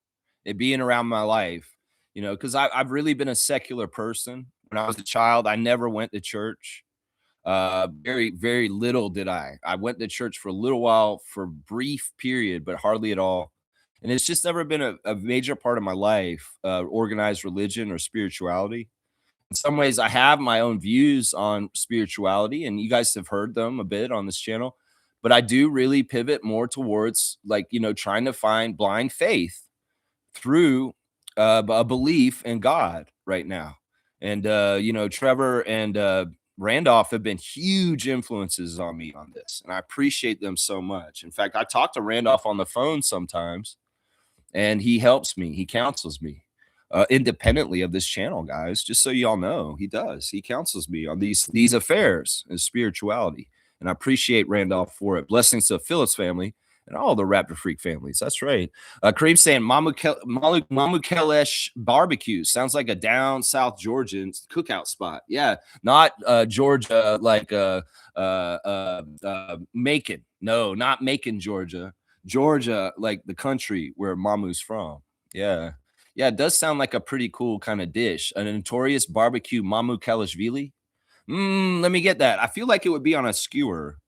it being around my life. Because I've really been a secular person. When I was a child, I never went to church. Very, very little did I. I went to church for a little while for a brief period, but hardly at all. And it's just never been a major part of my life, organized religion or spirituality. In some ways, I have my own views on spirituality, and you guys have heard them a bit on this channel. But I do really pivot more towards trying to find blind faith through a belief in God right now. And, Trevor and Randolph have been huge influences on me on this. And I appreciate them so much. In fact, I talk to Randolph on the phone sometimes, and he helps me. He counsels me independently of this channel, guys. Just so y'all know, he does. He counsels me on these affairs and spirituality. And I appreciate Randolph for it. Blessings to the Phillips family and all the Raptor Freak families. That's right. Kareem saying Mamukelesh barbecue sounds like a down South Georgian cookout spot. Yeah, not Georgia, like Macon. No, not Macon, Georgia. Georgia, like the country where Mamu's from. Yeah. Yeah, it does sound like a pretty cool kind of dish. A notorious barbecue Mamukelashvili. Let me get that. I feel like it would be on a skewer.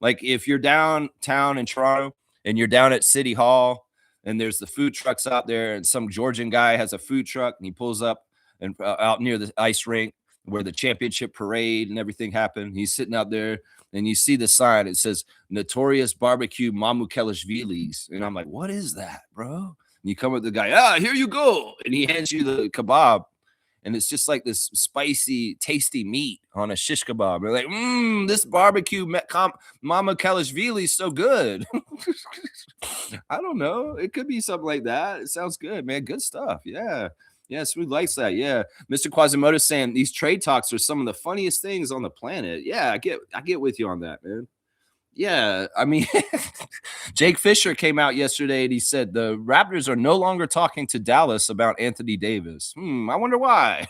Like if you're downtown in Toronto and you're down at City Hall and there's the food trucks out there and some Georgian guy has a food truck and he pulls up and out near the ice rink where the championship parade and everything happened. He's sitting out there and you see the sign. It says Notorious Barbecue Mamukelashvilis. And I'm like, what is that, bro? And you come with the guy, here you go. And he hands you the kebab. And it's just like this spicy, tasty meat on a shish kebab. They're like, this barbecue Mamukelashvili is so good. I don't know. It could be something like that. It sounds good, man. Good stuff. Yeah. Yeah, Smooth likes that. Yeah. Mr. Quasimodo saying these trade talks are some of the funniest things on the planet. Yeah, I get with you on that, man. Yeah, I mean, Jake Fisher came out yesterday and he said the Raptors are no longer talking to Dallas about Anthony Davis. I wonder why.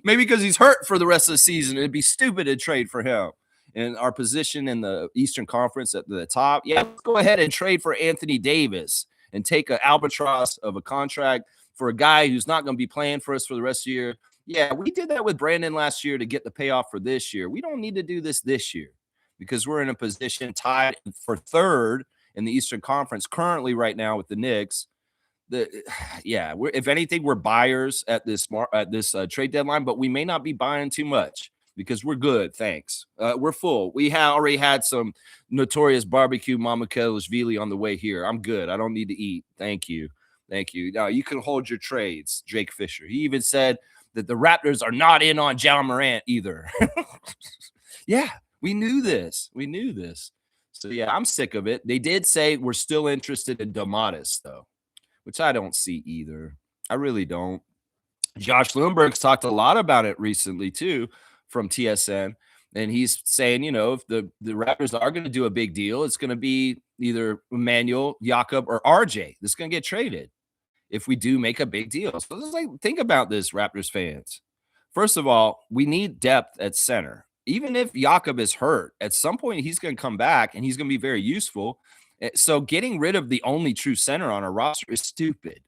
Maybe because he's hurt for the rest of the season. It'd be stupid to trade for him. And our position in the Eastern Conference at the top, yeah, let's go ahead and trade for Anthony Davis and take an albatross of a contract for a guy who's not going to be playing for us for the rest of the year. Yeah, we did that with Brandon last year to get the payoff for this year. We don't need to do this year, because we're in a position tied for third in the Eastern Conference currently right now with the Knicks. If anything, we're buyers at this trade deadline, but we may not be buying too much because we're good. Thanks. We're full. We already had some Notorious Barbecue Mamukelashvili on the way here. I'm good. I don't need to eat. Thank you. Thank you. Now you can hold your trades, Jake Fisher. He even said that the Raptors are not in on Ja Morant either. Yeah. We knew this. So, yeah, I'm sick of it. They did say we're still interested in Domatis, though, which I don't see either. I really don't. Josh Lundberg's talked a lot about it recently, too, from TSN. And he's saying, if the Raptors are going to do a big deal, it's going to be either Emmanuel, Jakob, or RJ that's going to get traded if we do make a big deal. So think about this, Raptors fans. First of all, we need depth at center. Even if Jakob is hurt, at some point he's going to come back and he's going to be very useful. So getting rid of the only true center on our roster is stupid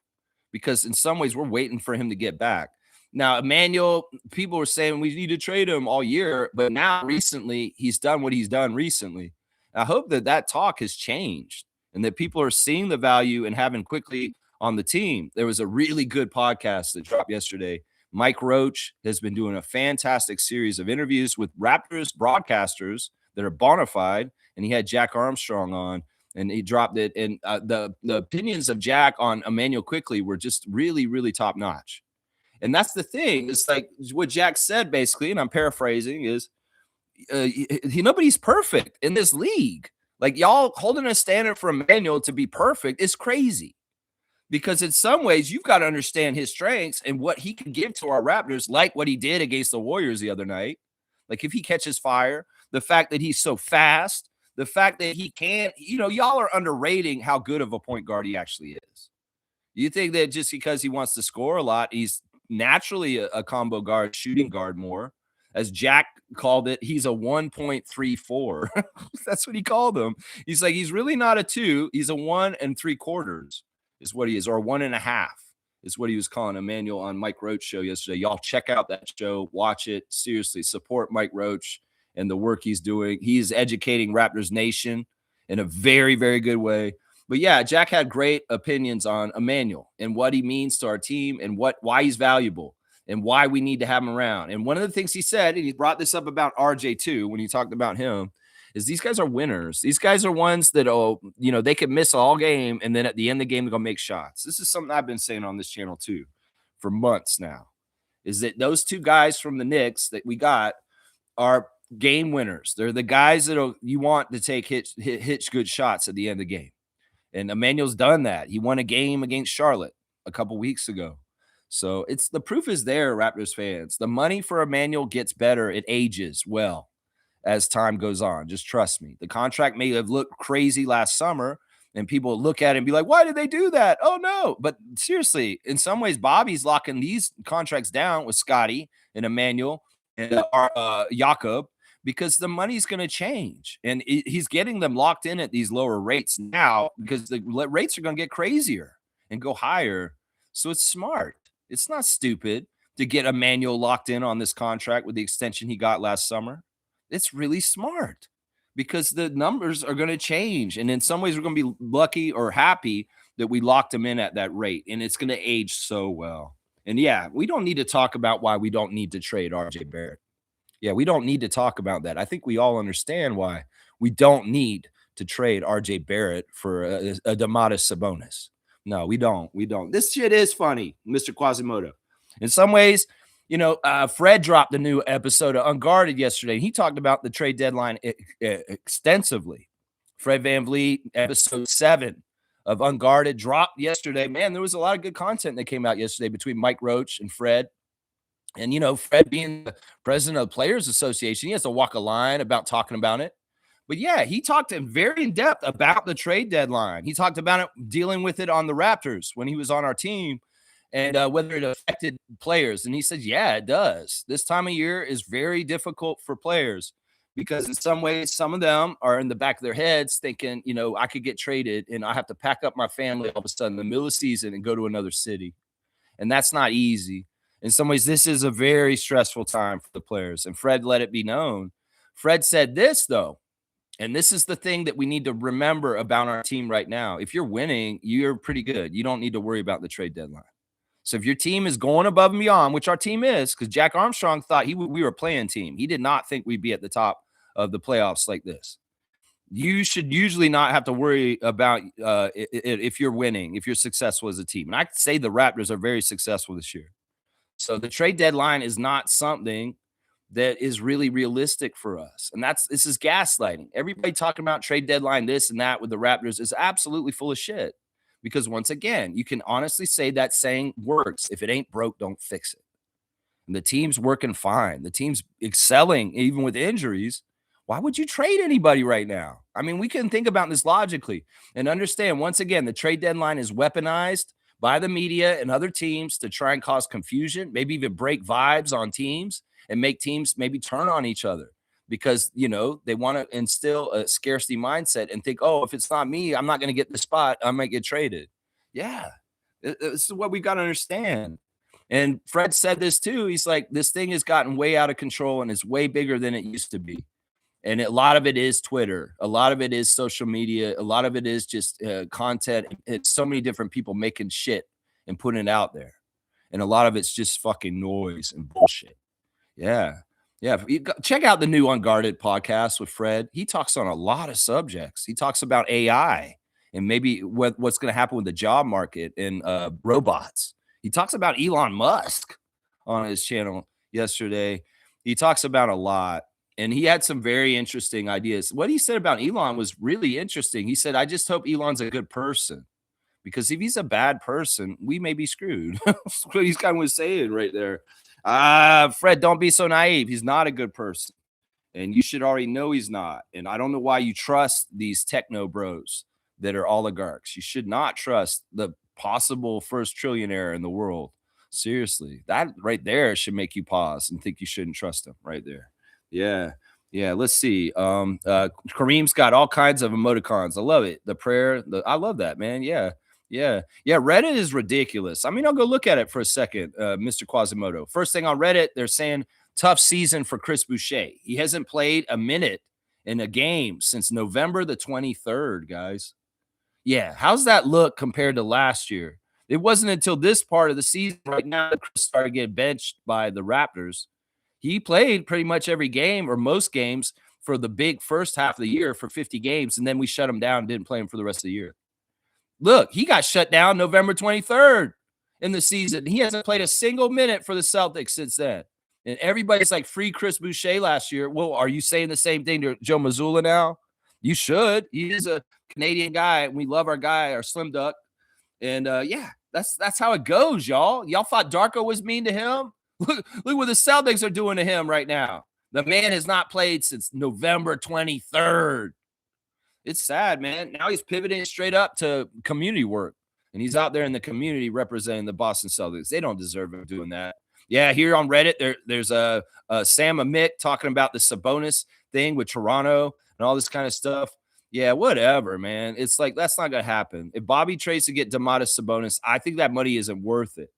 because in some ways we're waiting for him to get back. Now, Emmanuel, people were saying we need to trade him all year, but now recently he's done what he's done recently. I hope that talk has changed and that people are seeing the value and having quickly on the team. There was a really good podcast that dropped yesterday. Mike Roach has been doing a fantastic series of interviews with Raptors broadcasters that are bona fide, and he had Jack Armstrong on, and he dropped it. And the opinions of Jack on Emmanuel Quickley were just really, really top notch. And that's the thing. It's like what Jack said, basically, and I'm paraphrasing, is nobody's perfect in this league. Like, y'all holding a standard for Emmanuel to be perfect is crazy. Because in some ways, you've got to understand his strengths and what he can give to our Raptors, like what he did against the Warriors the other night. Like if he catches fire, the fact that he's so fast, the fact that he can't, y'all are underrating how good of a point guard he actually is. You think that just because he wants to score a lot, he's naturally a combo guard, shooting guard more. As Jack called it, he's a 1.34. That's what he called him. He's like, he's really not a 2. He's a 1 3/4 is what he is, or 1.5 is what he was calling Emmanuel on Mike Roach show yesterday. Y'all check out that show, watch it. Seriously, support Mike Roach and the work he's doing. He's educating Raptors Nation in a very, very good way. But yeah, Jack had great opinions on Emmanuel and what he means to our team and why he's valuable and why we need to have him around. And one of the things he said, and he brought this up about RJ too, when he talked about him, is these guys are winners. These guys are ones that, they could miss all game, and then at the end of the game, they're going to make shots. This is something I've been saying on this channel too for months now, is that those two guys from the Knicks that we got are game winners. They're the guys that you want to take hit good shots at the end of the game. And Emmanuel's done that. He won a game against Charlotte a couple weeks ago. So the proof is there, Raptors fans. The money for Emmanuel gets better. It ages well as time goes on. Just trust me. The contract may have looked crazy last summer, and people look at it and be like, why did they do that? Oh, no. But seriously, in some ways, Bobby's locking these contracts down with Scotty and Emmanuel and Jakob because the money's going to change. And he's getting them locked in at these lower rates now because the rates are going to get crazier and go higher. So it's smart. It's not stupid to get Emmanuel locked in on this contract with the extension he got last summer. It's really smart because the numbers are going to change. And in some ways, we're going to be lucky or happy that we locked him in at that rate. And it's going to age so well. And yeah, we don't need to talk about why we don't need to trade RJ Barrett. Yeah, we don't need to talk about that. I think we all understand why we don't need to trade RJ Barrett for a Domantas Sabonis. No, we don't. We don't. This shit is funny, Mr. Quasimodo. In some ways, Fred dropped a new episode of Unguarded yesterday. He talked about the trade deadline extensively. Fred VanVleet, episode 7 of Unguarded, dropped yesterday. Man, there was a lot of good content that came out yesterday between Mike Roach and Fred. And, Fred being the president of the Players Association, he has to walk a line about talking about it. But, yeah, he talked very in depth about the trade deadline. He talked about it, dealing with it on the Raptors when he was on our team. And whether it affected players. And he said, yeah, it does. This time of year is very difficult for players because in some ways, some of them are in the back of their heads thinking, I could get traded and I have to pack up my family all of a sudden in the middle of the season and go to another city. And that's not easy. In some ways, this is a very stressful time for the players. And Fred let it be known. Fred said this, though, and this is the thing that we need to remember about our team right now. If you're winning, you're pretty good. You don't need to worry about the trade deadline. So if your team is going above and beyond, which our team is, because Jack Armstrong thought we were a playing team. He did not think we'd be at the top of the playoffs like this. You should usually not have to worry about if you're winning, if you're successful as a team. And I could say the Raptors are very successful this year. So the trade deadline is not something that is really realistic for us. And this is gaslighting. Everybody talking about trade deadline, this and that with the Raptors is absolutely full of shit. Because once again, you can honestly say that saying works. If it ain't broke, don't fix it. And the team's working fine. The team's excelling even with injuries. Why would you trade anybody right now? I mean, we can think about this logically and understand, once again, the trade deadline is weaponized by the media and other teams to try and cause confusion, maybe even break vibes on teams and make teams maybe turn on each other. because, they want to instill a scarcity mindset and think, oh, if it's not me, I'm not going to get the spot. I might get traded. Yeah. This is what we got to understand. And Fred said this too. He's like, this thing has gotten way out of control and it's way bigger than it used to be. And a lot of it is Twitter. A lot of it is social media. A lot of it is just content. It's so many different people making shit and putting it out there. And a lot of it's just fucking noise and bullshit. Yeah. Yeah. Check out the new Unguarded podcast with Fred. He talks on a lot of subjects. He talks about AI and maybe what's going to happen with the job market and robots. He talks about Elon Musk on his channel yesterday. He talks about a lot. And he had some very interesting ideas. What he said about Elon was really interesting. He said, I just hope Elon's a good person, because if he's a bad person, we may be screwed. That's what he's kind of saying right there. Fred, don't be so naive. He's not a good person. And you should already know he's not. And I don't know why you trust these techno bros that are oligarchs. You should not trust the possible first trillionaire in the world. Seriously, that right there should make you pause and think you shouldn't trust him right there. Yeah. Let's see. Kareem's got all kinds of emoticons. I love it. The prayer. I love that, man. Yeah. Reddit is ridiculous. I mean, I'll go look at it for a second, Mr. Quasimodo. First thing on Reddit, they're saying tough season for Chris Boucher. He hasn't played a minute in a game since November the 23rd, guys. Yeah. How's that look compared to last year? It wasn't until this part of the season right now that Chris started getting benched by the Raptors. He played pretty much every game or most games for the big first half of the year for 50 games, and then we shut him down and didn't play him for the rest of the year. Look, he got shut down November 23rd in the season. He hasn't played a single minute for the Celtics since then. And everybody's like, free Chris Boucher last year. Well, are you saying the same thing to Joe Mazzulla now? You should. He is a Canadian guy. We love our guy, our Slim Duck. And that's how it goes, y'all. Y'all thought Darko was mean to him? Look what the Celtics are doing to him right now. The man has not played since November 23rd. It's sad, man. Now he's pivoting straight up to community work, and he's out there in the community representing the Boston Celtics. They don't deserve him doing that. Yeah, here on Reddit, there's a Sam Amick talking about the Sabonis thing with Toronto and all this kind of stuff. Yeah, whatever, man. It's like, that's not going to happen. If Bobby trades to get Domantas Sabonis, I think that money isn't worth it.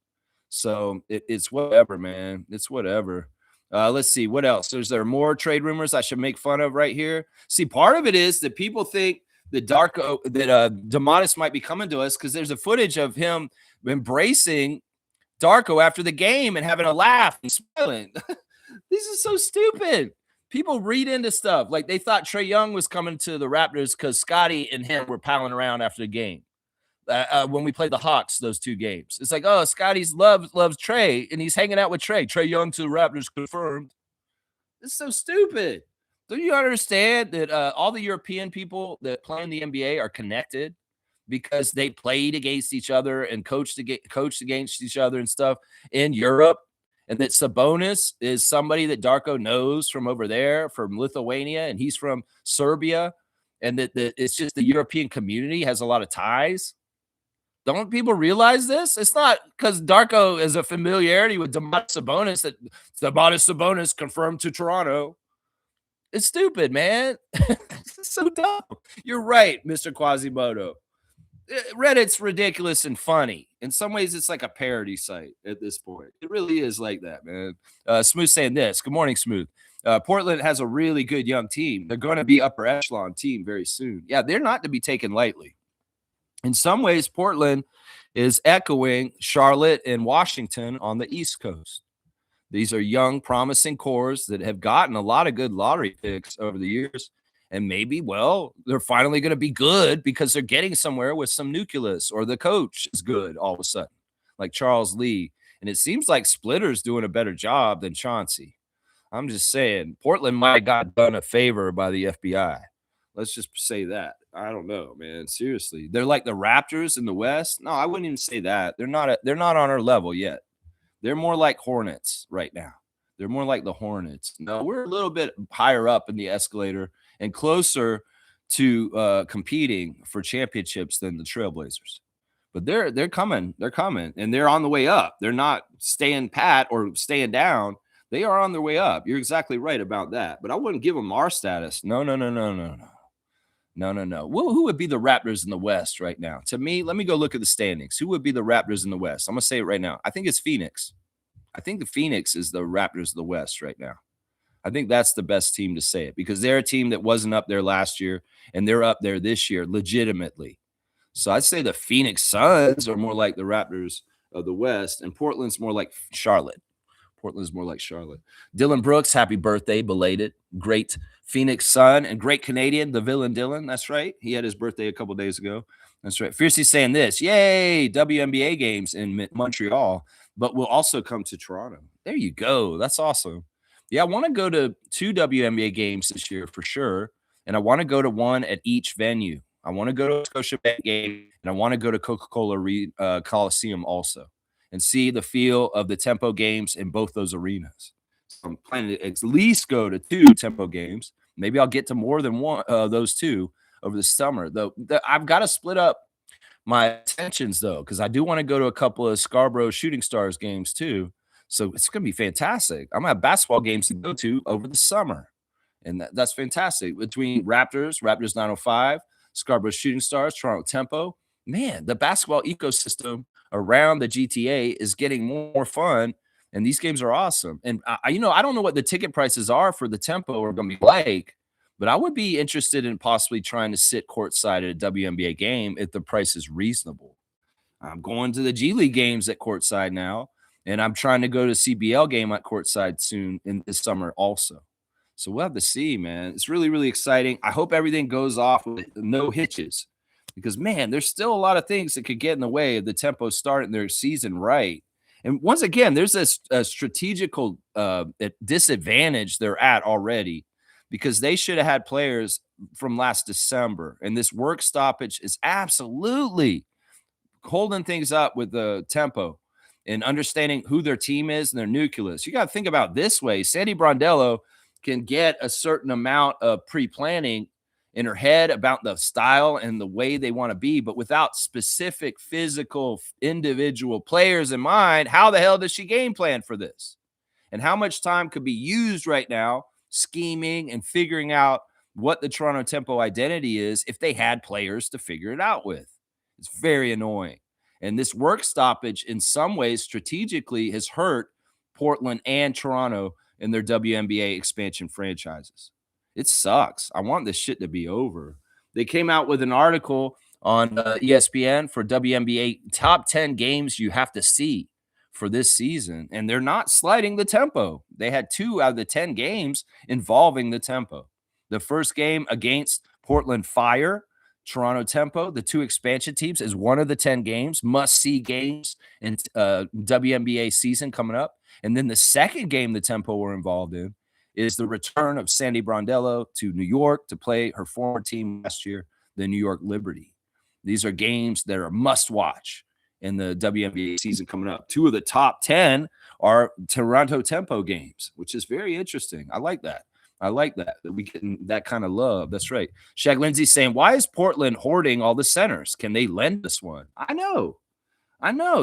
So it's whatever, man. It's whatever. Let's see. What else? Is there more trade rumors I should make fun of right here? See, part of it is that people think that Domantas might be coming to us because there's a footage of him embracing Darko after the game and having a laugh and smiling. This is so stupid. People read into stuff. Like they thought Trae Young was coming to the Raptors because Scottie and him were palling around after the game. When we played the Hawks, those two games. It's like, oh, Scotty's loves Trae, and he's hanging out with Trae. Trae Young to the Raptors confirmed. It's so stupid. Don't you understand that all the European people that play in the NBA are connected because they played against each other and coached against each other and stuff in Europe? And that Sabonis is somebody that Darko knows from over there, from Lithuania, and he's from Serbia, and that it's just the European community has a lot of ties. Don't people realize this? It's not because Darko is a familiarity with Domantas Sabonis that Domantas Sabonis confirmed to Toronto. It's stupid, man. It's so dumb. You're right, Mr. Quasimodo. Reddit's ridiculous and funny. In some ways, it's like a parody site at this point. It really is like that, man. Smooth saying this. Good morning, Smooth. Portland has a really good young team. They're going to be upper echelon team very soon. Yeah, they're not to be taken lightly. In some ways, Portland is echoing Charlotte and Washington on the East Coast. These are young, promising cores that have gotten a lot of good lottery picks over the years. And maybe, well, they're finally going to be good because they're getting somewhere with some nucleus, or the coach is good all of a sudden, like Charles Lee. And it seems like Splitter's doing a better job than Chauncey. I'm just saying, Portland might have got done a favor by the FBI. Let's just say that. I don't know, man. Seriously. They're like the Raptors in the West. No, I wouldn't even say that. They're not on our level yet. They're more like Hornets right now. They're more like the Hornets. No, we're a little bit higher up in the escalator and closer to competing for championships than the Trailblazers. But they're coming. They're coming. And they're on the way up. They're not staying pat or staying down. They are on their way up. You're exactly right about that. But I wouldn't give them our status. No, no, no, no, no, no. No, no, no. Who would be the Raptors in the West right now? To me, let me go look at the standings. Who would be the Raptors in the West? I'm going to say it right now. I think it's Phoenix. I think the Phoenix is the Raptors of the West right now. I think that's the best team to say it because they're a team that wasn't up there last year and they're up there this year legitimately. So I'd say the Phoenix Suns are more like the Raptors of the West, and Portland's more like Charlotte. Portland's more like Charlotte. Dylan Brooks, happy birthday, belated. Great Phoenix Sun and great Canadian, the villain Dylan. That's right. He had his birthday a couple days ago. That's right. Fiercey saying this. Yay, WNBA games in Montreal, but will also come to Toronto. There you go. That's awesome. Yeah, I want to go to 2 WNBA games this year for sure, and I want to go to one at each venue. I want to go to a Scotiabank game, and I want to go to Coca-Cola Coliseum also and see the feel of the tempo games in both those arenas. So I'm planning to at least go to 2 tempo games. Maybe I'll get to more than one those 2 over the summer. Though I've got to split up my attentions though, because I do want to go to a couple of Scarborough Shooting Stars games too. So it's going to be fantastic. I'm going to have basketball games to go to over the summer. And that's fantastic. Between Raptors 905, Scarborough Shooting Stars, Toronto Tempo. Man, the basketball ecosystem around the GTA is getting more fun. And these games are awesome. And, I don't know what the ticket prices are for the Tempo are going to be like, but I would be interested in possibly trying to sit courtside at a WNBA game if the price is reasonable. I'm going to the G League games at courtside now, and I'm trying to go to CBL game at courtside soon in this summer also. So we'll have to see, man. It's really, really exciting. I hope everything goes off with no hitches because, man, there's still a lot of things that could get in the way of the Tempo starting their season right. And once again, there's a strategical disadvantage they're at already because they should have had players from last December. And this work stoppage is absolutely holding things up with the Tempo and understanding who their team is and their nucleus. You got to think about this way. Sandy Brondello can get a certain amount of pre-planning in her head about the style and the way they want to be, but without specific physical individual players in mind, how the hell does she game plan for this? And how much time could be used right now scheming and figuring out what the Toronto Tempo identity is if they had players to figure it out with? It's very annoying. And this work stoppage in some ways strategically has hurt Portland and Toronto in their WNBA expansion franchises. It sucks. I want this shit to be over. They came out with an article on ESPN for WNBA top 10 games you have to see for this season, and they're not sliding the Tempo. They had 2 out of the 10 games involving the Tempo. The first game against Portland Fire, Toronto Tempo, the 2 expansion teams, is one of the 10 games, must-see games in WNBA season coming up. And then the second game the Tempo were involved in is the return of Sandy Brondello to New York to play her former team last year, the New York Liberty. These are games that are must-watch in the WNBA season coming up. 2 of the top 10 are Toronto Tempo games, which is very interesting. I like that. That we get that kind of love. That's right. Shaq Lindsay saying, why is Portland hoarding all the centers? Can they lend us one? I know.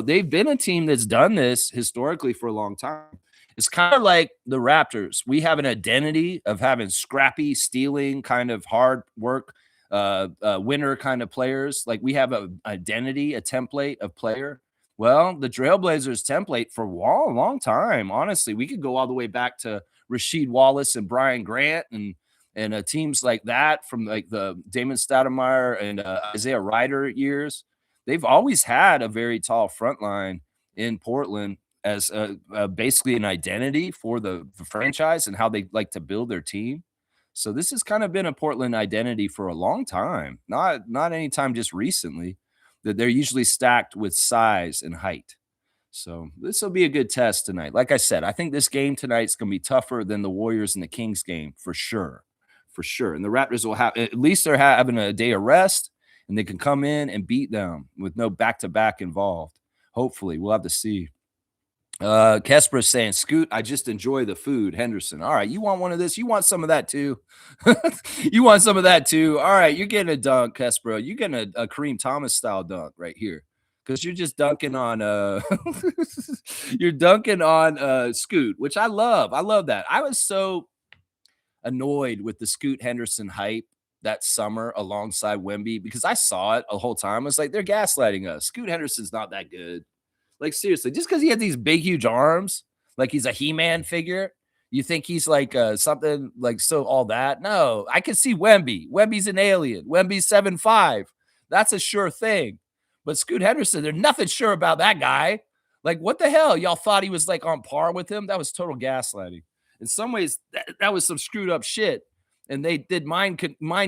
They've been a team that's done this historically for a long time. It's kind of like the Raptors. We have an identity of having scrappy, stealing, kind of hard work, winner kind of players. Like we have an identity, a template of player. Well, the Trailblazers template for a long time. Honestly, we could go all the way back to Rasheed Wallace and Brian Grant and teams like that from like the Damon Stoudemire and Isaiah Ryder years. They've always had a very tall front line in Portland as basically an identity for the franchise and how they like to build their team. So this has kind of been a Portland identity for a long time, not anytime just recently, that they're usually stacked with size and height. So this will be a good test tonight. Like I said, I think this game tonight is going to be tougher than the Warriors and the Kings game for sure. And the Raptors will have, at least they're having a day of rest and they can come in and beat them with no back-to-back involved. Hopefully, we'll have to see. Kesper is saying, Scoot, I just enjoy the food. Henderson. All right, you want one of this? You want some of that too? You want some of that too? All right, you're getting a dunk, Kesper. You're getting a Kareem Thomas style dunk right here. because you're just dunking on you're dunking on Scoot, which I love. I love that. I was so annoyed with the Scoot Henderson hype that summer alongside Wemby because I saw it the whole time. I was like, they're gaslighting us. Scoot Henderson's not that good. Like, seriously, just because he had these big, huge arms, like he's a He-Man figure, you think he's like something like so all that? No, I can see Wemby. Wemby's an alien. Wemby's 7'5". That's a sure thing. But Scoot Henderson, there's nothing sure about that guy. Like, what the hell? Y'all thought he was like on par with him? That was total gaslighting. In some ways, that was some screwed up shit. And they did mind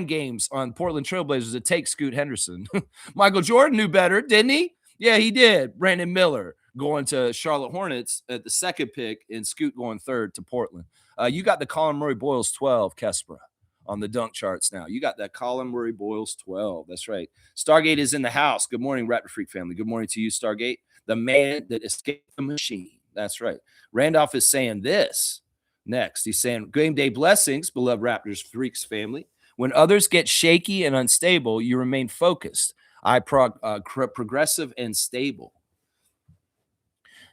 games on Portland Trailblazers to take Scoot Henderson. Michael Jordan knew better, didn't he? Yeah, he did. Brandon Miller going to Charlotte Hornets at the second pick and Scoot going third to Portland. You got the Colin Murray-Boyles 12, Kespra, on the dunk charts now. You got that Colin Murray-Boyles 12. That's right. Stargate is in the house. Good morning, Raptor Freak family. Good morning to you, Stargate. The man that escaped the machine. That's right. Randolph is saying this next. He's saying, game day blessings, beloved Raptors Freaks family. When others get shaky and unstable, you remain focused. Progressive and stable.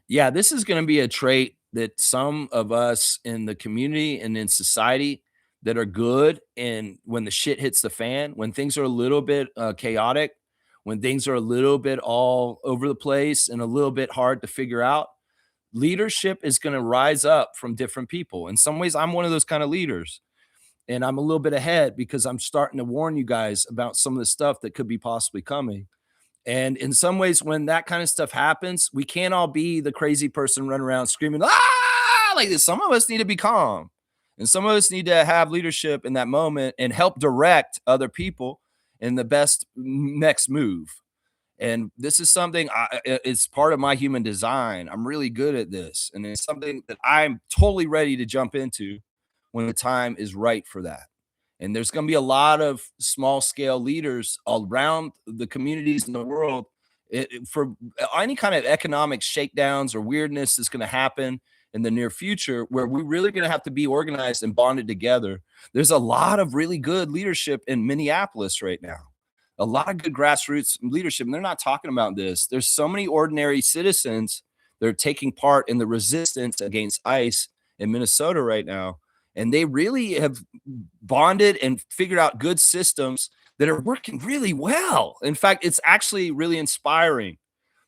Yeah, this is going to be a trait that some of us in the community and in society that are good, and when the shit hits the fan, when things are a little bit chaotic, when things are a little bit all over the place and a little bit hard to figure out, leadership is going to rise up from different people. In some ways, I'm one of those kind of leaders. And I'm a little bit ahead because I'm starting to warn you guys about some of the stuff that could be possibly coming. And in some ways, when that kind of stuff happens, we can't all be the crazy person running around screaming, ah, like this. Some of us need to be calm. And some of us need to have leadership in that moment and help direct other people in the best next move. And this is something it's part of my human design. I'm really good at this. And it's something that I'm totally ready to jump into when the time is right for that. And there's going to be a lot of small scale leaders around the communities in the world for any kind of economic shakedowns or weirdness that's going to happen in the near future, where we're really going to have to be organized and bonded together. There's a lot of really good leadership in Minneapolis right now, a lot of good grassroots leadership. And they're not talking about this. There's so many ordinary citizens that are taking part in the resistance against ICE in Minnesota right now. And they really have bonded and figured out good systems that are working really well. In fact, it's actually really inspiring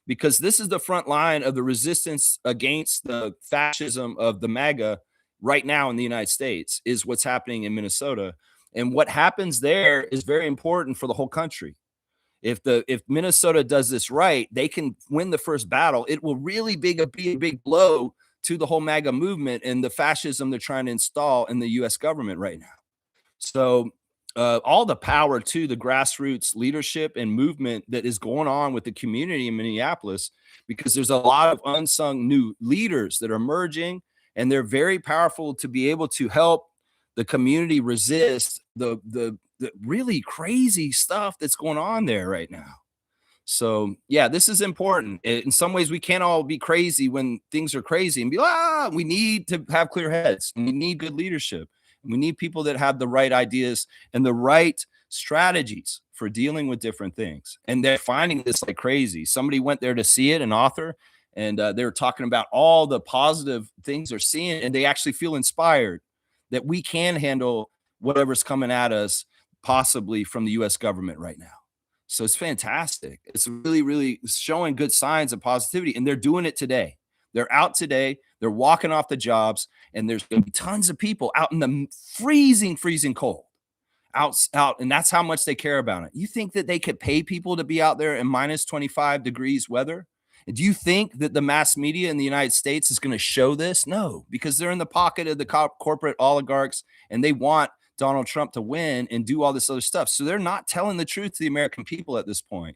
because this is the front line of the resistance against the fascism of the MAGA right now in the United States is what's happening in Minnesota. And what happens there is very important for the whole country. If Minnesota does this right, they can win the first battle. It will really be a big blow to the whole MAGA movement and the fascism they're trying to install in the U.S. government right now. So all the power to the grassroots leadership and movement that is going on with the community in Minneapolis, because there's a lot of unsung new leaders that are emerging, and they're very powerful to be able to help the community resist the really crazy stuff that's going on there right now. So yeah, this is important. In some ways, we can't all be crazy when things are crazy and be we need to have clear heads. We need good leadership. We need people that have the right ideas and the right strategies for dealing with different things. And they're finding this like crazy. Somebody went there to see it, an author, and they were talking about all the positive things they're seeing, and they actually feel inspired that we can handle whatever's coming at us, possibly from the U.S. government right now. So it's fantastic. It's really, really showing good signs of positivity, and they're doing it today. They're out today. They're walking off the jobs, and there's going to be tons of people out in the freezing cold out. And that's how much they care about it. You think that they could pay people to be out there in minus 25 degrees weather? Do you think that the mass media in the United States is going to show this? No, because they're in the pocket of the corporate oligarchs, and they want Donald Trump to win and do all this other stuff. So they're not telling the truth to the American people at this point.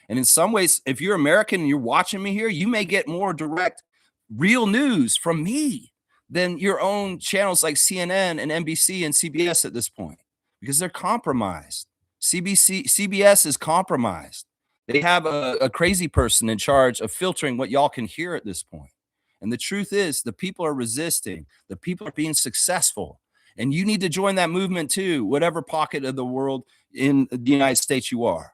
And in some ways, if you're American and you're watching me here, you may get more direct, real news from me than your own channels like CNN and NBC and CBS at this point, because they're compromised. CBS is compromised. They have a crazy person in charge of filtering what y'all can hear at this point. And the truth is, the people are resisting. The people are being successful. And you need to join that movement too, whatever pocket of the world in the United States you are.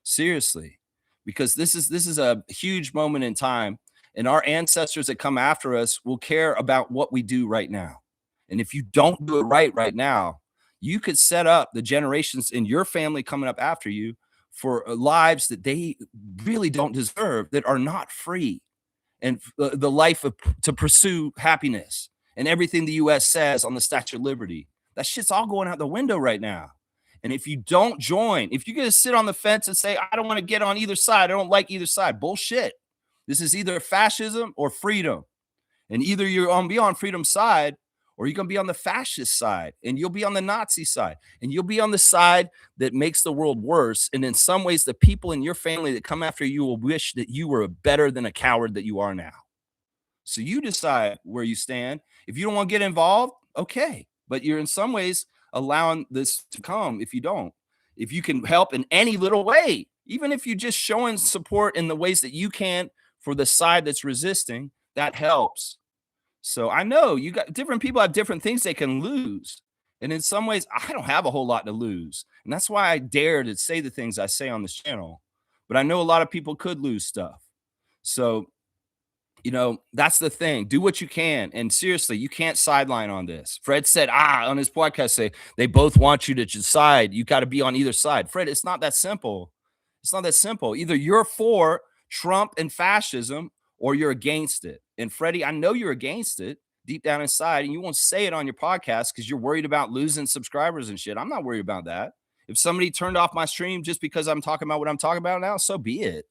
Seriously. because this is a huge moment in time, and our ancestors that come after us will care about what we do right now. And if you don't do it right now, you could set up the generations in your family coming up after you for lives that they really don't deserve, that are not free, and the life of, to pursue happiness and everything the US says on the Statue of Liberty. That shit's all going out the window right now. And if you don't join, if you're going to sit on the fence and say, I don't want to get on either side, I don't like either side, bullshit. This is either fascism or freedom. And either you're going to be on freedom's side, or you're going to be on the fascist side, and you'll be on the Nazi side, and you'll be on the side that makes the world worse. And in some ways, the people in your family that come after you will wish that you were better than a coward that you are now. So you decide where you stand. If you don't want to get involved, okay. But you're in some ways allowing this to come if you don't. If you can help in any little way, even if you're just showing support in the ways that you can for the side that's resisting, that helps. So I know you got different people have different things they can lose. And in some ways, I don't have a whole lot to lose. And that's why I dare to say the things I say on this channel. But I know a lot of people could lose stuff. So, you know, that's the thing. Do what you can. And seriously, you can't sideline on this. Fred said, on his podcast, say they both want you to decide. You got to be on either side. Fred, it's not that simple. It's not that simple. Either you're for Trump and fascism, or you're against it. And Freddie, I know you're against it deep down inside, and you won't say it on your podcast because you're worried about losing subscribers and shit. I'm not worried about that. If somebody turned off my stream just because I'm talking about what I'm talking about now, so be it.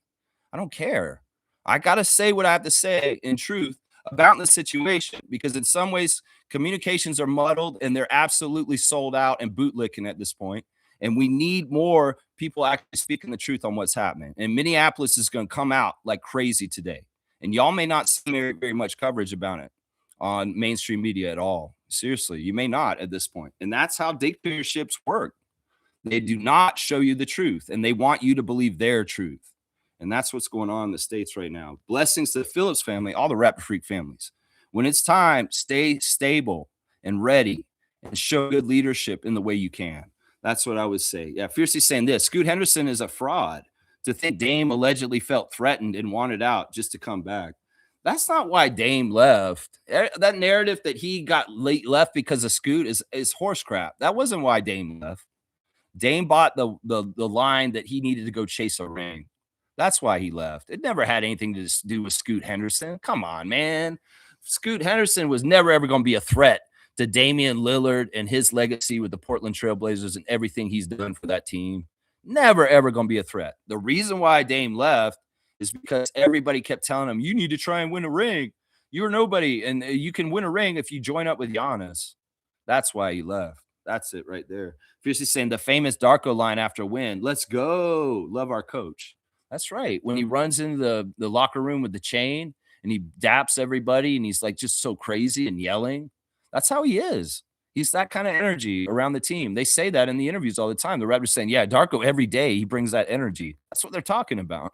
I don't care. I got to say what I have to say in truth about the situation, because in some ways communications are muddled and they're absolutely sold out and bootlicking at this point. And we need more people actually speaking the truth on what's happening. And Minneapolis is going to come out like crazy today. And y'all may not see very, very much coverage about it on mainstream media at all. Seriously, you may not at this point. And that's how dictatorships work. They do not show you the truth, and they want you to believe their truth. And that's what's going on in the States right now. Blessings to the Phillips family, all the Raptor Freak families. When it's time, stay stable and ready and show good leadership in the way you can. That's what I would say. Yeah, Fiercely saying this. Scoot Henderson is a fraud. To think Dame allegedly felt threatened and wanted out just to come back. That's not why Dame left. That narrative that he got left because of Scoot is horse crap. That wasn't why Dame left. Dame bought the line that he needed to go chase a ring. That's why he left. It never had anything to do with Scoot Henderson. Come on, man. Scoot Henderson was never, ever going to be a threat to Damian Lillard and his legacy with the Portland Trailblazers and everything he's done for that team. Never, ever going to be a threat. The reason why Dame left is because everybody kept telling him, you need to try and win a ring. You're nobody, and you can win a ring if you join up with Giannis. That's why he left. That's it right there. Fiercely saying the famous Darko line after a win. Let's go. Love our coach. That's right. When he runs into the locker room with the chain and he daps everybody and he's like just so crazy and yelling. That's how he is. He's that kind of energy around the team. They say that in the interviews all the time. The Raptors saying, yeah, Darko, every day he brings that energy. That's what they're talking about.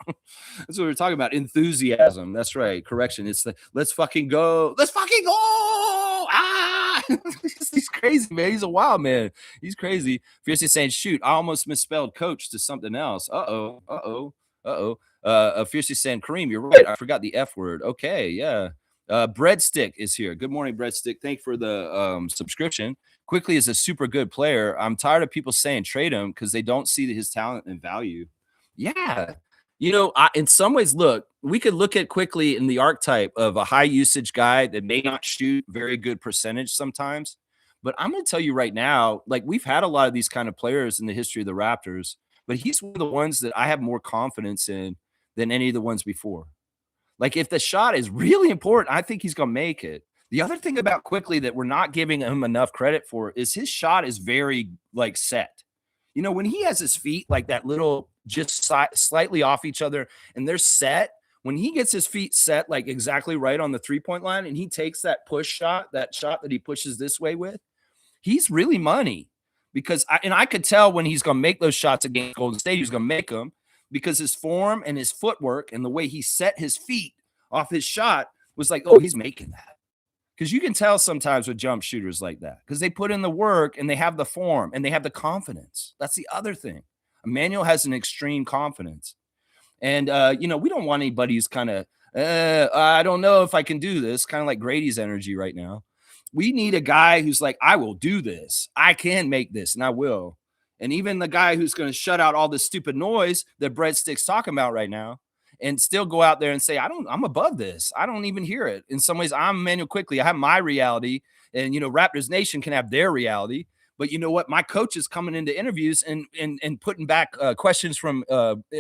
That's what we're talking about. Enthusiasm. That's right. Correction. It's the let's fucking go. Let's fucking go. He's crazy, man. He's a wild man. He's crazy. Fiercely saying, shoot, I almost misspelled coach to something else. Fiercely saying, Kareem, you're right. I forgot the F word. Okay, yeah. Breadstick is here. Good morning, Breadstick. Thank you for the subscription. Quickly is a super good player. I'm tired of people saying trade him because they don't see his talent and value. Yeah. You know, in some ways, look, we could look at Quickly in the archetype of a high usage guy that may not shoot very good percentage sometimes. But I'm going to tell you right now, like we've had a lot of these kind of players in the history of the Raptors, but he's one of the ones that I have more confidence in than any of the ones before. Like if the shot is really important, I think he's going to make it. The other thing about Quickly that we're not giving him enough credit for is his shot is very like set. You know, when he has his feet like that little just slightly off each other and they're set, when he gets his feet set like exactly right on the 3-point line and he takes that push shot, that shot that he pushes this way with, he's really money. Because I could tell when he's going to make those shots against Golden State, he's going to make them. Because his form and his footwork and the way he set his feet off his shot was like, oh, he's making that. Because you can tell sometimes with jump shooters like that because they put in the work and they have the form and they have the confidence. That's the other thing. Emmanuel has an extreme confidence. And we don't want anybody who's kind of I don't know if I can do this, kind of like Grady's energy right now. We need a guy who's like, I will do this. I can make this, and I will. And even the guy who's going to shut out all this stupid noise that Breadstick's talking about right now and still go out there and say, I'm above this. I don't even hear it. In some ways, I'm Emmanuel Quickly. I have my reality, and Raptors Nation can have their reality. But you know what? My coach is coming into interviews and putting back questions from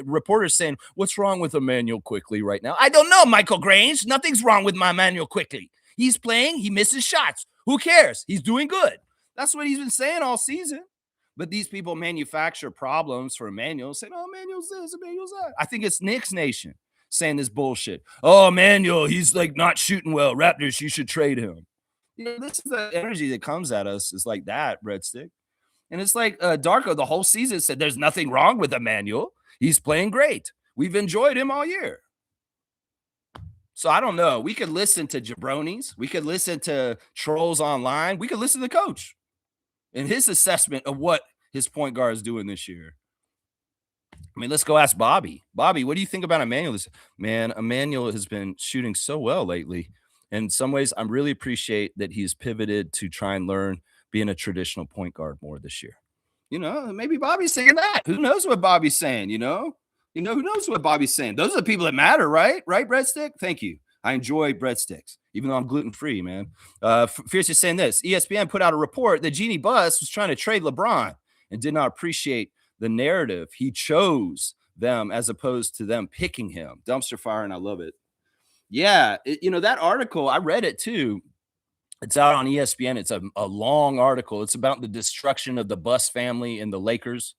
reporters saying, "What's wrong with Emmanuel Quickly right now?" I don't know, Michael Grange. Nothing's wrong with my Emmanuel Quickly. He's playing. He misses shots. Who cares? He's doing good. That's what he's been saying all season. But these people manufacture problems for Emmanuel, saying, "Oh, Emmanuel's this, Emmanuel's that." I think it's Knicks Nation saying this bullshit. "Oh, Emmanuel, he's like not shooting well. Raptors, you should trade him." This is the energy that comes at us is like that, Breadstick. And it's like Darko the whole season said there's nothing wrong with Emmanuel. He's playing great. We've enjoyed him all year. So I don't know. We could listen to jabronis. We could listen to trolls online. We could listen to the coach and his assessment of what his point guard is doing this year. I mean, let's go ask Bobby. Bobby, what do you think about Emmanuel? Man, Emmanuel has been shooting so well lately. In some ways, I really appreciate that he's pivoted to try and learn being a traditional point guard more this year. Maybe Bobby's saying that. Who knows what Bobby's saying, who knows what Bobby's saying? Those are the people that matter, right? Right, Breadstick? Thank you. I enjoy breadsticks, even though I'm gluten-free, man. Fierce is saying this. ESPN put out a report that Jeannie Buss was trying to trade LeBron and did not appreciate the narrative. He chose them as opposed to them picking him. Dumpster fire, and I love it. Yeah, that article, I read it too. It's out on ESPN. It's a long article. It's about the destruction of the Buss family and the Lakers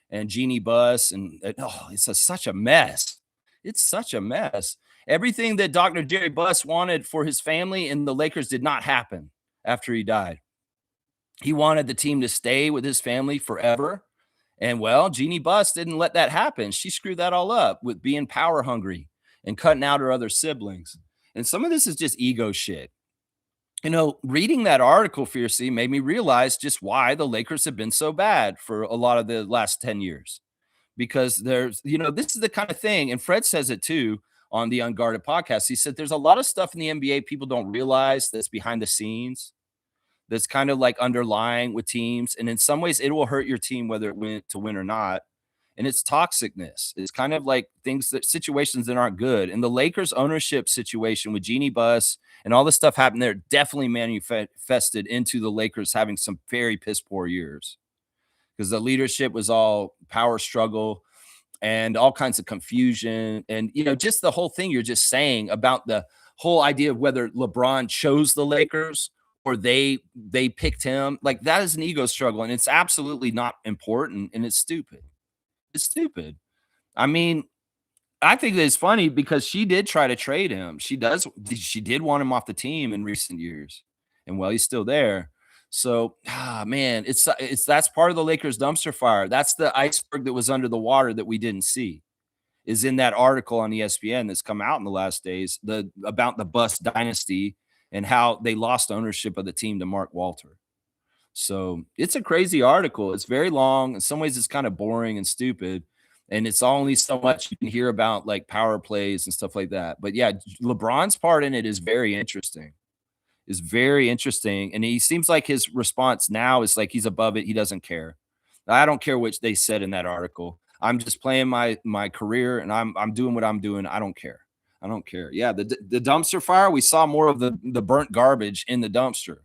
and Jeannie Buss. And it's such a mess. It's such a mess. Everything that Dr. Jerry Buss wanted for his family and the Lakers did not happen after he died. He wanted the team to stay with his family forever. And well, Jeannie Buss didn't let that happen. She screwed that all up with being power hungry and cutting out her other siblings. And some of this is just ego shit. Reading that article, Fiercey, made me realize just why the Lakers have been so bad for a lot of the last 10 years. Because there's, this is the kind of thing, and Fred says it too on the Unguarded podcast. He said there's a lot of stuff in the NBA people don't realize that's behind the scenes, that's kind of like underlying with teams. And in some ways, it will hurt your team whether it went to win or not. And it's toxicness. It's kind of like situations that aren't good. And the Lakers ownership situation with Jeannie Buss and all this stuff happened there definitely manifested into the Lakers having some very piss poor years because the leadership was all power struggle and all kinds of confusion. And, just the whole thing you're just saying about the whole idea of whether LeBron chose the Lakers or they picked him, like that is an ego struggle. And it's absolutely not important. And it's stupid. It's stupid. I mean, I think that it's funny because she did try to trade him. She did want him off the team in recent years. And well, he's still there. So, man, that's part of the Lakers dumpster fire. That's the iceberg that was under the water that we didn't see. Is in that article on ESPN that's come out in the last days, about the Buss dynasty and how they lost ownership of the team to Mark Walter. So it's a crazy article. It's very long. In some ways, it's kind of boring and stupid. And it's only so much you can hear about like power plays and stuff like that. But yeah, LeBron's part in it is very interesting. And he seems like his response now is like he's above it. He doesn't care. I don't care what they said in that article. I'm just playing my career and I'm doing what I'm doing. I don't care. Yeah, the dumpster fire, we saw more of the burnt garbage in the dumpster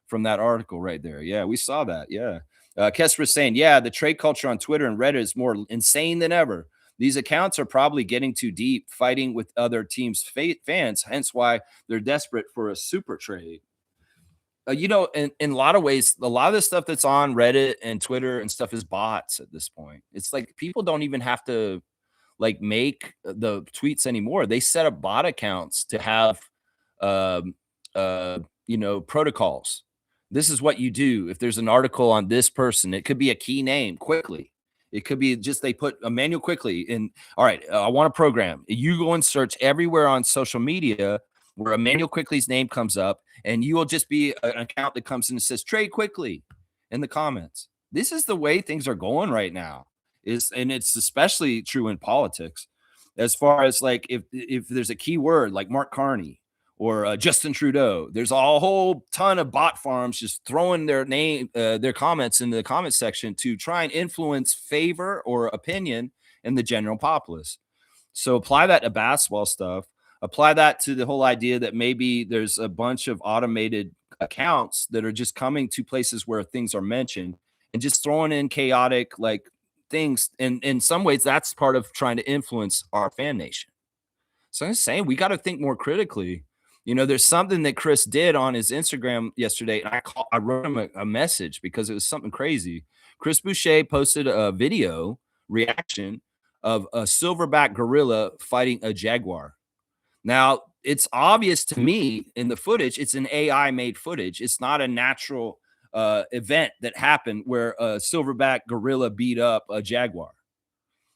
from that article right there. Yeah, we saw that. Yeah. Kesper's saying, yeah, the trade culture on Twitter and Reddit is more insane than ever. These accounts are probably getting too deep, fighting with other teams' fans, hence why they're desperate for a super trade. In a lot of ways, a lot of the stuff that's on Reddit and Twitter and stuff is bots at this point. It's like people don't even have to like make the tweets anymore. They set up bot accounts to have, protocols. This is what you do. If there's an article on this person, it could be a key name quickly. It could be just they put Emmanuel Quickly in. All right, I want a program. You go and search everywhere on social media where Emmanuel Quickly's name comes up, and you will just be an account that comes in and says trade quickly in the comments. This is the way things are going right now. And it's especially true in politics. as far as like if there's a key word like Mark Carney or Justin Trudeau, there's a whole ton of bot farms just throwing their name, their comments in the comment section to try and influence favor or opinion in the general populace. So apply that to basketball stuff. Apply that to the whole idea that maybe there's a bunch of automated accounts that are just coming to places where things are mentioned and just throwing in chaotic like things. And in some ways, that's part of trying to influence our fan nation. So I'm saying we got to think more critically. You know, there's something that Chris did on his Instagram yesterday, and I wrote him a message because it was something crazy. Chris Boucher posted a video reaction of a silverback gorilla fighting a jaguar. Now, it's obvious to me in the footage, it's an AI made footage. It's not a natural event that happened where a silverback gorilla beat up a jaguar.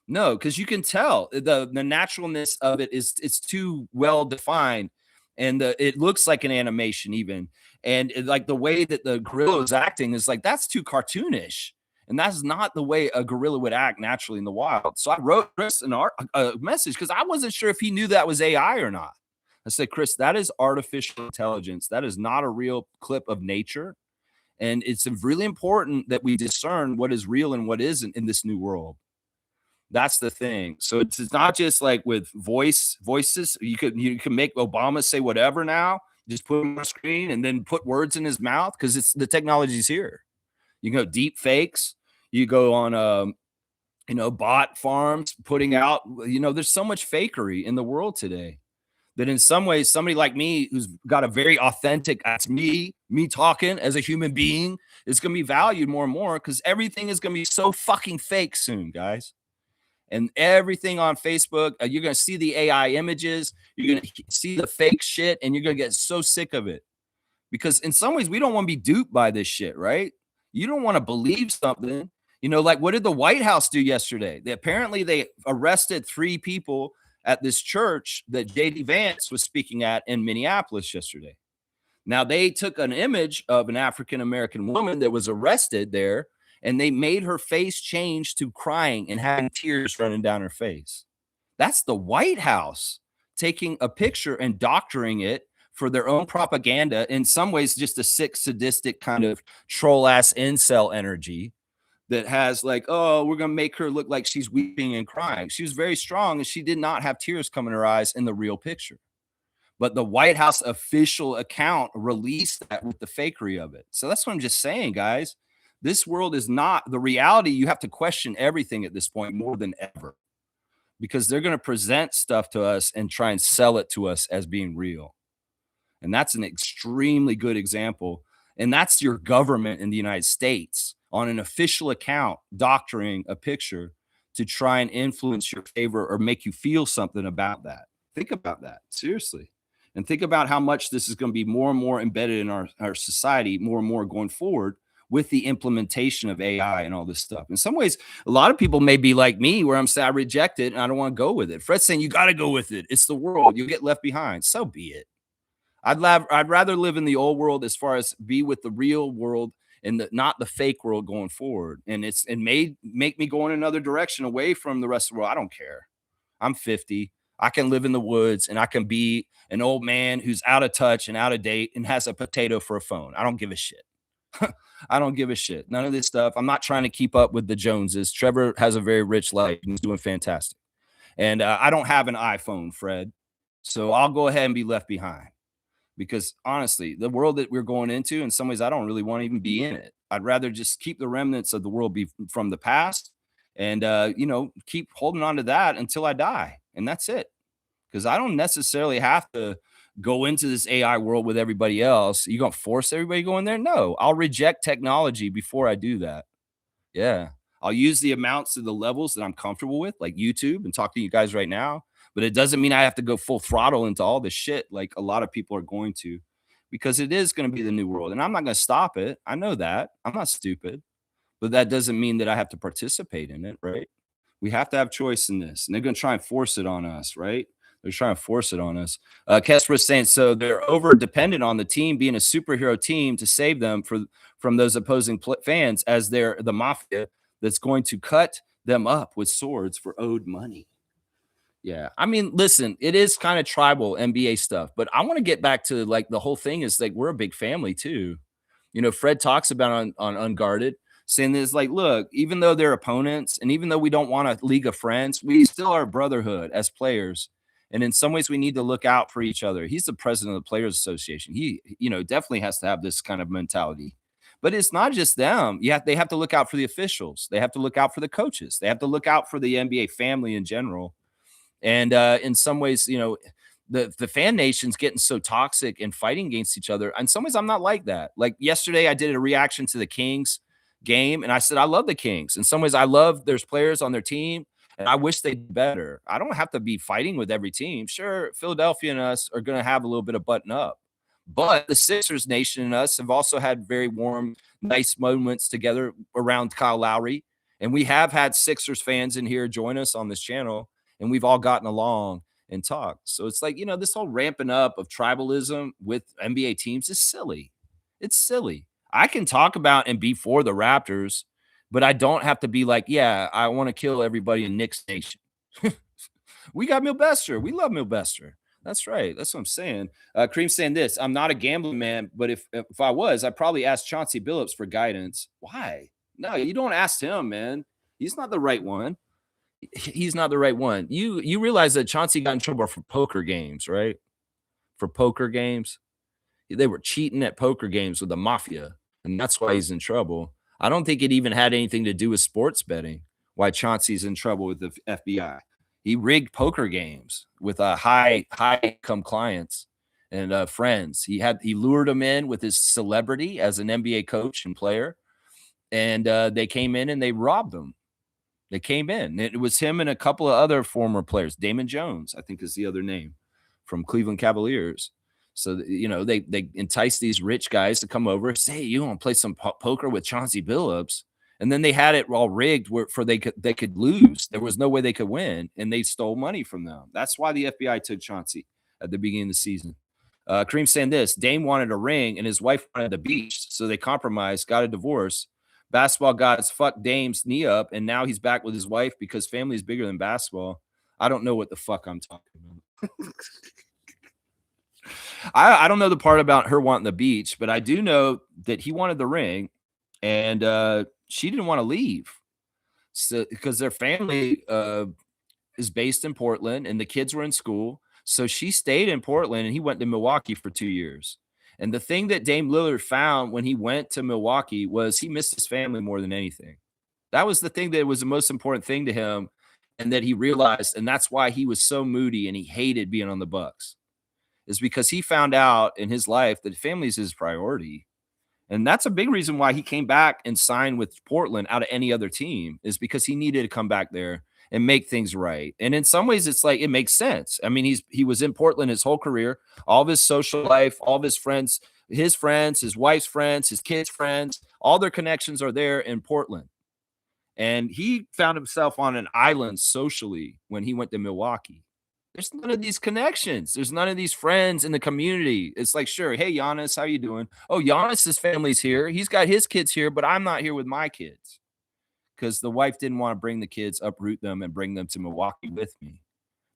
No, because you can tell the naturalness of it is it's too well defined, and it looks like an animation even, and like the way that the gorilla is acting is like that's too cartoonish, and that's not the way a gorilla would act naturally in the wild. So I wrote Chris a message because I wasn't sure if he knew that was AI or not. I said, Chris, that is artificial intelligence. That is not a real clip of nature, and it's really important that we discern what is real and what isn't in this new world. That's the thing. So it's not just like with voices. You can make Obama say whatever now. Just put him on screen and then put words in his mouth because it's the technology's here. You can go deep fakes. You go on bot farms putting out. There's so much fakery in the world today that in some ways somebody like me who's got a very authentic, that's me talking as a human being, is going to be valued more and more because everything is going to be so fucking fake soon, guys. And everything on Facebook, you're going to see the AI images, you're going to see the fake shit, and you're going to get so sick of it. Because in some ways, we don't want to be duped by this shit, right? You don't want to believe something. Like what did the White House do yesterday? Apparently they arrested 3 people at this church that J.D. Vance was speaking at in Minneapolis yesterday. Now, they took an image of an African-American woman that was arrested there, and they made her face change to crying and having tears running down her face. That's the White House taking a picture and doctoring it for their own propaganda. In some ways, just a sick, sadistic kind of troll-ass incel energy that has like, oh, we're going to make her look like she's weeping and crying. She was very strong, and she did not have tears come in her eyes in the real picture. But the White House official account released that with the fakery of it. So that's what I'm just saying, guys. This world is not the reality. You have to question everything at this point more than ever because they're going to present stuff to us and try and sell it to us as being real. And that's an extremely good example. And that's your government in the United States on an official account doctoring a picture to try and influence your favor or make you feel something about that. Think about that, seriously. And think about how much this is going to be more and more embedded in our society, more and more going forward with the implementation of AI and all this stuff. In some ways, a lot of people may be like me, where I'm saying I reject it and I don't want to go with it. Fred's saying you got to go with it. It's the world. You'll get left behind. So be it. I'd rather live in the old world as far as be with the real world and not the fake world going forward. And it may make me go in another direction away from the rest of the world. I don't care. I'm 50. I can live in the woods and I can be an old man who's out of touch and out of date and has a potato for a phone. I don't give a shit. I don't give a shit. None of this stuff. I'm not trying to keep up with the Joneses. Trevor has a very rich life and he's doing fantastic. And I don't have an iPhone, Fred. So I'll go ahead and be left behind because honestly, the world that we're going into, in some ways, I don't really want to even be in it. I'd rather just keep the remnants of the world be from the past and, keep holding on to that until I die. And that's it. Because I don't necessarily have to go into this AI world with everybody else. You gonna force everybody to go in there? No, I'll reject technology before I do that. Yeah. I'll use the amounts of the levels that I'm comfortable with, like YouTube and talk to you guys right now. But it doesn't mean I have to go full throttle into all this shit like a lot of people are going to, because it is going to be the new world. And I'm not going to stop it. I know that. I'm not stupid. But that doesn't mean that I have to participate in it, right? We have to have choice in this. And they're going to try and force it on us, right? They're trying to force it on us. Kesper is saying, so they're over dependent on the team being a superhero team to save them from those opposing fans, as they're the mafia that's going to cut them up with swords for owed money. Yeah. I mean, listen, it is kind of tribal NBA stuff, but I want to get back to like the whole thing is like we're a big family too. You know, Fred talks about on Unguarded, saying this like, look, even though they're opponents and even though we don't want a league of friends, we still are a brotherhood as players. And in some ways, we need to look out for each other. He's the president of the Players Association. He, definitely has to have this kind of mentality. But it's not just them. Yeah, they have to look out for the officials. They have to look out for the coaches. They have to look out for the NBA family in general. And in some ways, the fan nation's getting so toxic and fighting against each other. In some ways, I'm not like that. Like yesterday, I did a reaction to the Kings game, and I said I love the Kings. In some ways, I love there's players on their team, and I wish they did better. I don't have to be fighting with every team. Sure, Philadelphia and us are going to have a little bit of button up, but the Sixers nation and us have also had very warm, nice moments together around Kyle Lowry, and we have had Sixers fans in here join us on this channel, and we've all gotten along and talk. So it's like, this whole ramping up of tribalism with NBA teams is silly. It's silly. I can talk about and be for the Raptors, but I don't have to be like, yeah, I want to kill everybody in Knicks Nation. We got Milbester. We love Milbester. That's right. That's what I'm saying. Cream's saying this. I'm not a gambling man, but if I was, I'd probably ask Chauncey Billups for guidance. Why? No, you don't ask him, man. He's not the right one. He's not the right one. You realize that Chauncey got in trouble for poker games, right? For poker games. They were cheating at poker games with the mafia, and that's why he's in trouble. I don't think it even had anything to do with sports betting, why Chauncey's in trouble with the FBI. He rigged poker games with high income clients and friends. He lured them in with his celebrity as an NBA coach and player, and they came in and they robbed him. They came in. It was him and a couple of other former players. Damon Jones, I think is the other name, from Cleveland Cavaliers. So, they entice these rich guys to come over, say, hey, you want to play some poker with Chauncey Billups? And then they had it all rigged for they could lose. There was no way they could win, and they stole money from them. That's why the FBI took Chauncey at the beginning of the season. Kareem saying this, Dame wanted a ring and his wife wanted the beach, so they compromised, got a divorce. Basketball gods fucked Dame's knee up, and now he's back with his wife because family is bigger than basketball. I don't know what the fuck I'm talking about. I don't know the part about her wanting the beach, but I do know that he wanted the ring, and she didn't want to leave. So because their family is based in Portland, and the kids were in school, so she stayed in Portland, and he went to Milwaukee for 2 years. And the thing that Dame Lillard found when he went to Milwaukee was he missed his family more than anything. That was the thing that was the most important thing to him, and that he realized, and that's why he was so moody and he hated being on the Bucks, is because he found out in his life that family is his priority. And that's a big reason why he came back and signed with Portland out of any other team, is because he needed to come back there and make things right. And in some ways, it's like it makes sense. I mean, he was in Portland his whole career, all of his social life, all of his friends, his wife's friends, his kids' friends, all their connections are there in Portland. And he found himself on an island socially when he went to Milwaukee. There's none of these connections. There's none of these friends in the community. It's like, sure, hey, Giannis, how you doing? Oh, Giannis's family's here. He's got his kids here, but I'm not here with my kids, because the wife didn't want to bring the kids, uproot them, and bring them to Milwaukee with me.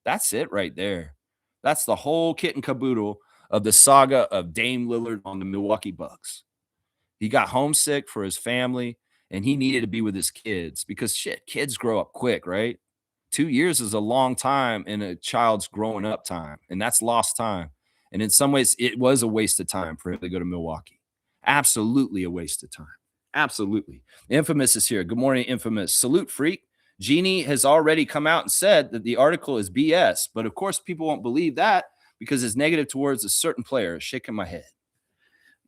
That's it right there. That's the whole kit and caboodle of the saga of Dame Lillard on the Milwaukee Bucks. He got homesick for his family, and he needed to be with his kids because, shit, kids grow up quick, right? 2 years is a long time in a child's growing up time, and that's lost time. And in some ways, it was a waste of time for him to go to Milwaukee. Absolutely a waste of time. Absolutely. Infamous is here. Good morning, Infamous. Salute, freak. Jeannie has already come out and said that the article is BS, but of course people won't believe that because it's negative towards a certain player. Shaking my head.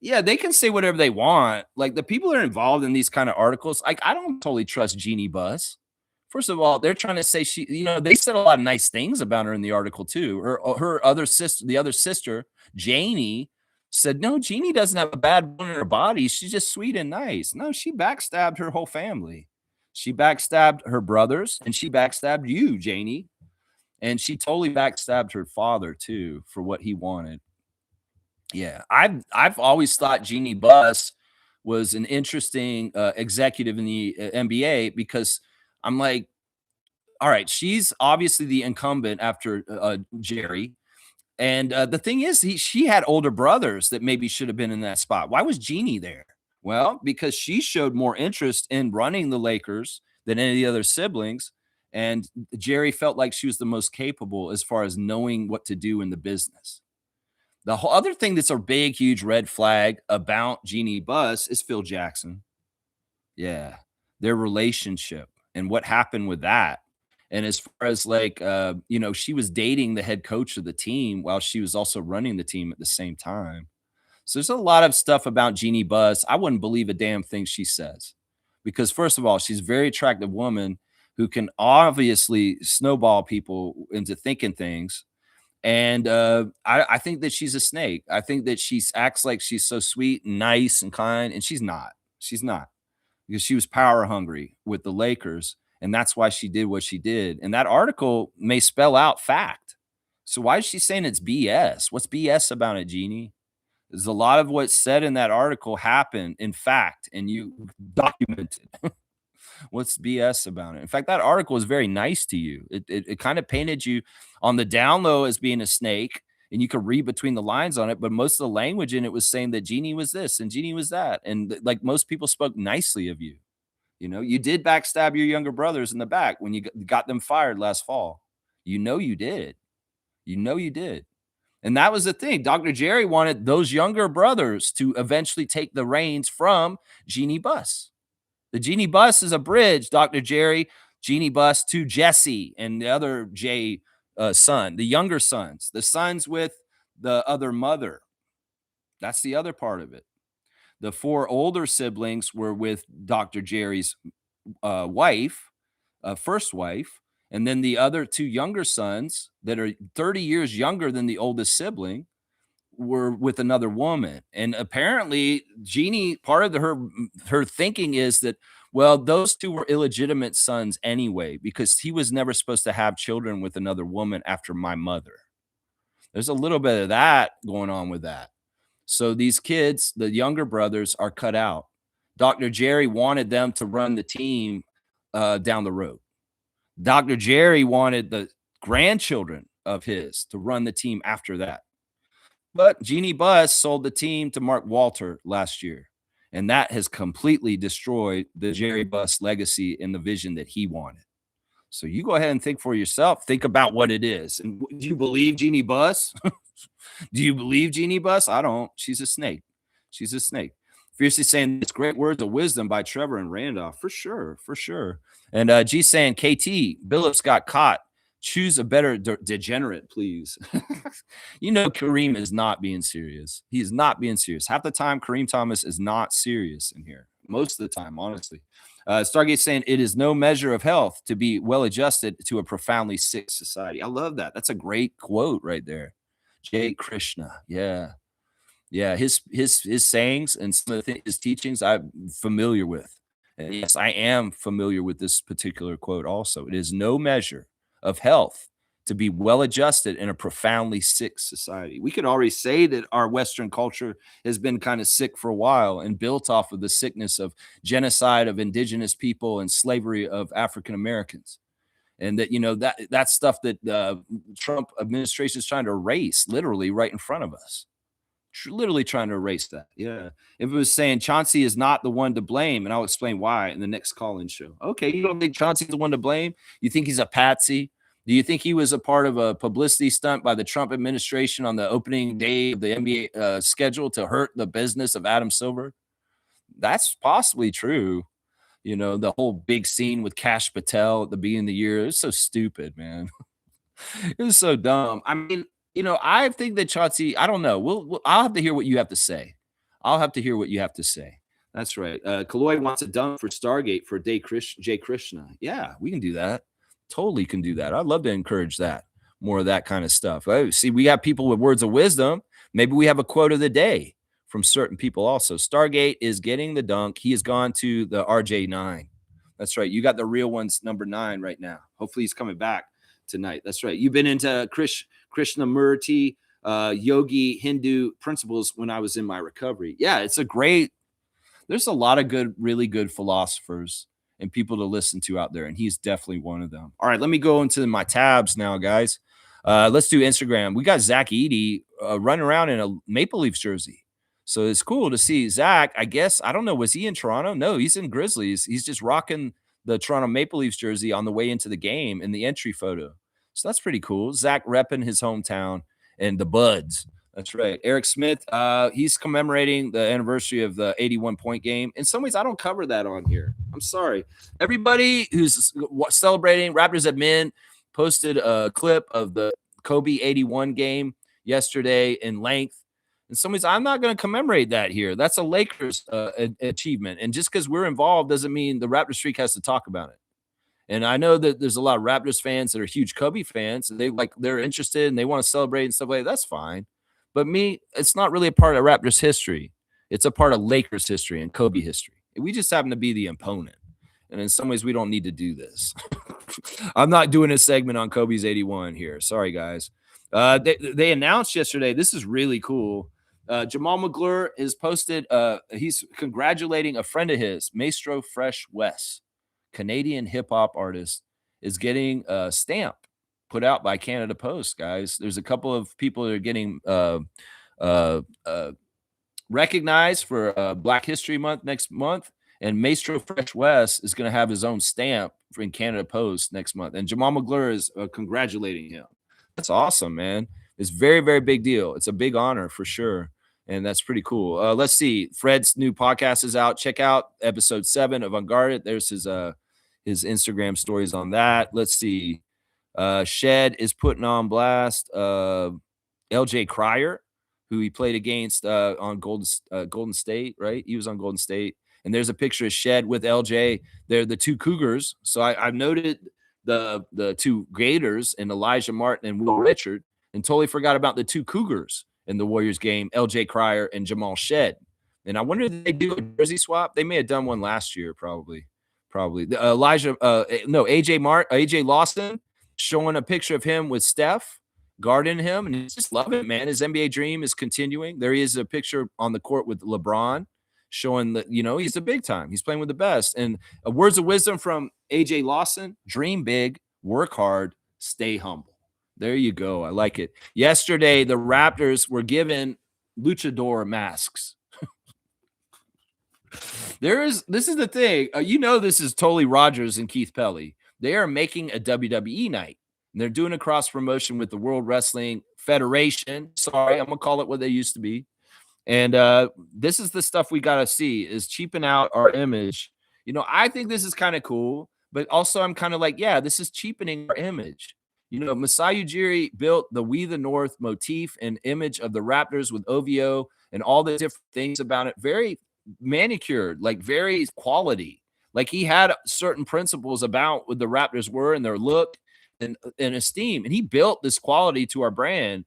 Yeah, they can say whatever they want. Like the people that are involved in these kind of articles, like I don't totally trust Jeannie Buss. First of all, they're trying to say they said a lot of nice things about her in the article too. Her other sister, the other sister, Janie, said, no, Jeannie doesn't have a bad bone in her body. She's just sweet and nice. No, she backstabbed her whole family. She backstabbed her brothers, and she backstabbed you, Janie. And she totally backstabbed her father too for what he wanted. Yeah, I've always thought Jeannie Buss was an interesting executive in the NBA because I'm like, all right, she's obviously the incumbent after Jerry. And the thing is, she had older brothers that maybe should have been in that spot. Why was Jeannie there? Well, because she showed more interest in running the Lakers than any of the other siblings. And Jerry felt like she was the most capable as far as knowing what to do in the business. The whole other thing that's a big, huge red flag about Jeannie Buss is Phil Jackson. Yeah, their relationship and what happened with that. And as far as like, she was dating the head coach of the team while she was also running the team at the same time. So there's a lot of stuff about Jeannie Buss. I wouldn't believe a damn thing she says because, first of all, she's a very attractive woman who can obviously snowball people into thinking things. And I think that she's a snake. I think that she acts like she's so sweet and nice and kind, and she's not. She's not because she was power hungry with the Lakers, and that's why she did what she did. And that article may spell out fact. So why is she saying it's BS? What's BS about it, Jeannie? There's a lot of what's said in that article happened in fact, and you documented. What's BS about it? In fact, that article is very nice to you. It kind of painted you on the down low as being a snake, and you could read between the lines on it. But most of the language in it was saying that Jeannie was this and Jeannie was that, and like most people spoke nicely of you. You did backstab your younger brothers in the back when you got them fired last fall. You did. You did. And that was the thing. Dr. Jerry wanted those younger brothers to eventually take the reins from Jeannie Buss. The Jeannie Buss is a bridge, Dr. Jerry, Jeannie Buss to Jesse and the other Jay son, the younger sons, the sons with the other mother. That's the other part of it. The 4 older siblings were with Dr. Jerry's wife, first wife, and then the other 2 younger sons that are 30 years younger than the oldest sibling were with another woman. And apparently Jeannie, part of her thinking is that, well, those 2 were illegitimate sons anyway, because he was never supposed to have children with another woman after my mother. There's a little bit of that going on with that. So these kids, the younger brothers, are cut out. Dr. Jerry wanted them to run the team down the road. Dr. Jerry wanted the grandchildren of his to run the team after that. But Jeannie Buss sold the team to Mark Walter last year, and that has completely destroyed the Jerry Buss legacy and the vision that he wanted. So you go ahead and think for yourself. Think about what it is. And do you believe Jeannie Buss? Do you believe Jeannie Buss? I don't. She's a snake. She's a snake. Fiercely saying it's great words of wisdom by Trevor and Randolph. For sure. For sure. And G saying, KT, Billups got caught. Choose a better degenerate, please. Kareem is not being serious. He is not being serious. Half the time, Kareem Thomas is not serious in here. Most of the time, honestly. Stargate saying it is no measure of health to be well adjusted to a profoundly sick society. I love that. That's a great quote right there. Jay Krishna. Yeah. Yeah. His sayings and some of his teachings I'm familiar with. And yes, I am familiar with this particular quote also. It is no measure of health to be well adjusted in a profoundly sick society. We could already say that our Western culture has been kind of sick for a while and built off of the sickness of genocide of indigenous people and slavery of African Americans. And that, that's stuff that Trump administration is trying to erase literally right in front of us. Literally trying to erase that. Yeah. If it was saying Chauncey is not the one to blame, and I'll explain why in the next call-in show. Okay, you don't think Chauncey's the one to blame? You think he's a patsy? Do you think he was a part of a publicity stunt by the Trump administration on the opening day of the NBA schedule to hurt the business of Adam Silver? That's possibly true. The whole big scene with Kash Patel at the beginning of the year, it was so stupid, man. It was so dumb. I mean, I think that Chauncey, I don't know. I'll have to hear what you have to say. I'll have to hear what you have to say. That's right. Kaloy wants a dunk for Stargate for Jay Krishna. Yeah, we can do that. Totally can do that. I'd love to encourage that. More of that kind of stuff. Oh, see, we got people with words of wisdom. Maybe we have a quote of the day from certain people also. Stargate is getting the dunk. He has gone to the RJ9. That's right. You got the real one's number 9 right now. Hopefully he's coming back tonight. That's right. You've been into Krishnamurti, yogi, Hindu principles when I was in my recovery. Yeah, there's a lot of really good philosophers and people to listen to out there, and he's definitely one of them. All right, let me go into my tabs now, guys. Let's do Instagram. We got Zach Edey running around in a Maple Leafs jersey. So it's cool to see Zach. I guess, I don't know, was he in Toronto? No, he's in Grizzlies. He's just rocking the Toronto Maple Leafs jersey on the way into the game in the entry photo. So that's pretty cool. Zach repping his hometown and the Buds. That's right. Eric Smith, he's commemorating the anniversary of the 81-point game. In some ways, I don't cover that on here. I'm sorry. Everybody who's celebrating Raptors admin posted a clip of the Kobe 81 game yesterday in length. In some ways, I'm not going to commemorate that here. That's a Lakers achievement. And just because we're involved doesn't mean the Raptors streak has to talk about it. And I know that there's a lot of Raptors fans that are huge Kobe fans, and they're interested and they want to celebrate and stuff like that. That's fine. But me, it's not really a part of Raptors history. It's a part of Lakers history and Kobe history. We just happen to be the opponent. And in some ways, we don't need to do this. I'm not doing a segment on Kobe's 81 here. Sorry, guys. They announced yesterday, this is really cool. Jamal McGlure has posted, he's congratulating a friend of his, Maestro Fresh Wes, Canadian hip-hop artist, is getting a stamp put out by Canada Post, guys. There's a couple of people that are getting recognized for Black History Month next month, and Maestro Fresh West is going to have his own stamp in Canada Post next month, and Jamal McGlure is congratulating him. That's awesome, man. It's very, very big deal. It's a big honor for sure, and that's pretty cool. Let's see. Fred's new podcast is out. Check out episode 7 of Unguarded. There's his Instagram stories on that. Let's see. Shed is putting on blast LJ Cryer, who he played against on Golden State, right? He was on Golden State. And there's a picture of Shed with LJ. They're the two Cougars. So I've noted the two Gators and Elijah Martin and Will Richard, and totally forgot about the two Cougars in the Warriors game, LJ Cryer and Jamal Shed. And I wonder if they do a jersey swap. They may have done one last year, probably. AJ Lawson showing a picture of him with Steph guarding him, and he's just loving it, man. His NBA dream is continuing. There is a picture on the court with LeBron showing that, he's the big time. He's playing with the best. And words of wisdom from AJ Lawson: dream big, work hard, stay humble. There you go. I like it. Yesterday, the Raptors were given luchador masks. This is the thing. This is totally Rogers and Keith Pelly. They are making a WWE night. And they're doing a cross promotion with the World Wrestling Federation. Sorry, I'm going to call it what they used to be. And this is the stuff we got to see, is cheapen out our image. I think this is kind of cool, but also I'm kind of like, yeah, this is cheapening our image. Masai Ujiri built the We the North motif and image of the Raptors with OVO and all the different things about it. Very manicured, like very quality. Like he had certain principles about what the Raptors were and their look and esteem. And he built this quality to our brand.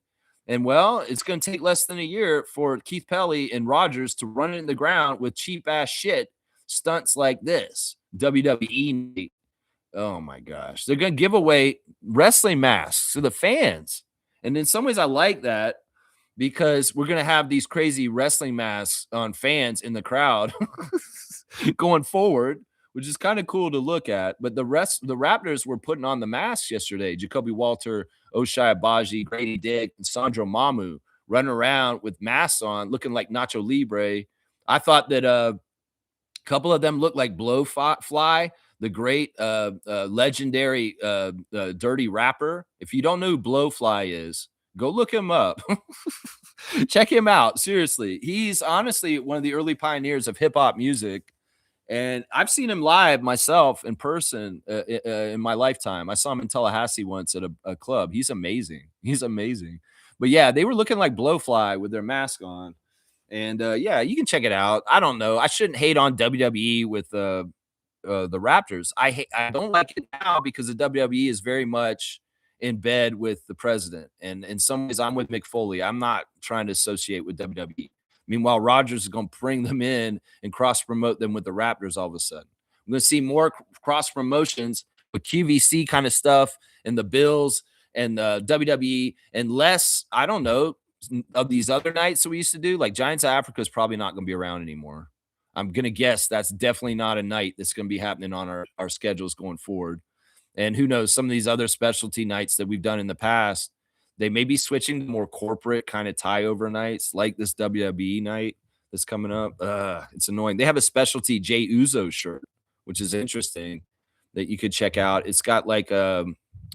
And well, it's going to take less than a year for Keith Pelly and Rogers to run it in the ground with cheap ass shit stunts like this. WWE. Oh my gosh. They're going to give away wrestling masks to the fans. And in some ways I like that, because we're going to have these crazy wrestling masks on fans in the crowd going forward, which is kind of cool to look at. But the Raptors were putting on the masks yesterday. Jacoby Walter, Oshai Abaji, Grady Dick, and Sandro Mamu running around with masks on, looking like Nacho Libre. I thought that a couple of them looked like Blowfly, the great legendary dirty rapper. If you don't know who Blowfly is, go look him up. Check him out. Seriously. He's honestly one of the early pioneers of hip hop music. And I've seen him live myself in person in my lifetime. I saw him in Tallahassee once at a club. He's amazing. He's amazing. But yeah, they were looking like Blowfly with their mask on. And yeah, you can check it out. I don't know. I shouldn't hate on WWE with the Raptors. I don't like it now because the WWE is very much in bed with the president. And in some ways, I'm with Mick Foley. I'm not trying to associate with WWE. Meanwhile, Rogers is going to bring them in and cross-promote them with the Raptors all of a sudden. I'm going to see more cross-promotions with QVC kind of stuff and the Bills and the WWE, and less, I don't know, of these other nights that we used to do. Like Giants of Africa is probably not going to be around anymore. I'm going to guess that's definitely not a night that's going to be happening on our schedules going forward. And who knows, some of these other specialty nights that we've done in the past, they may be switching to more corporate kind of tie over nights like this WWE night that's coming up. It's annoying. They have a specialty Jey Uso shirt, which is interesting that you could check out. It's got like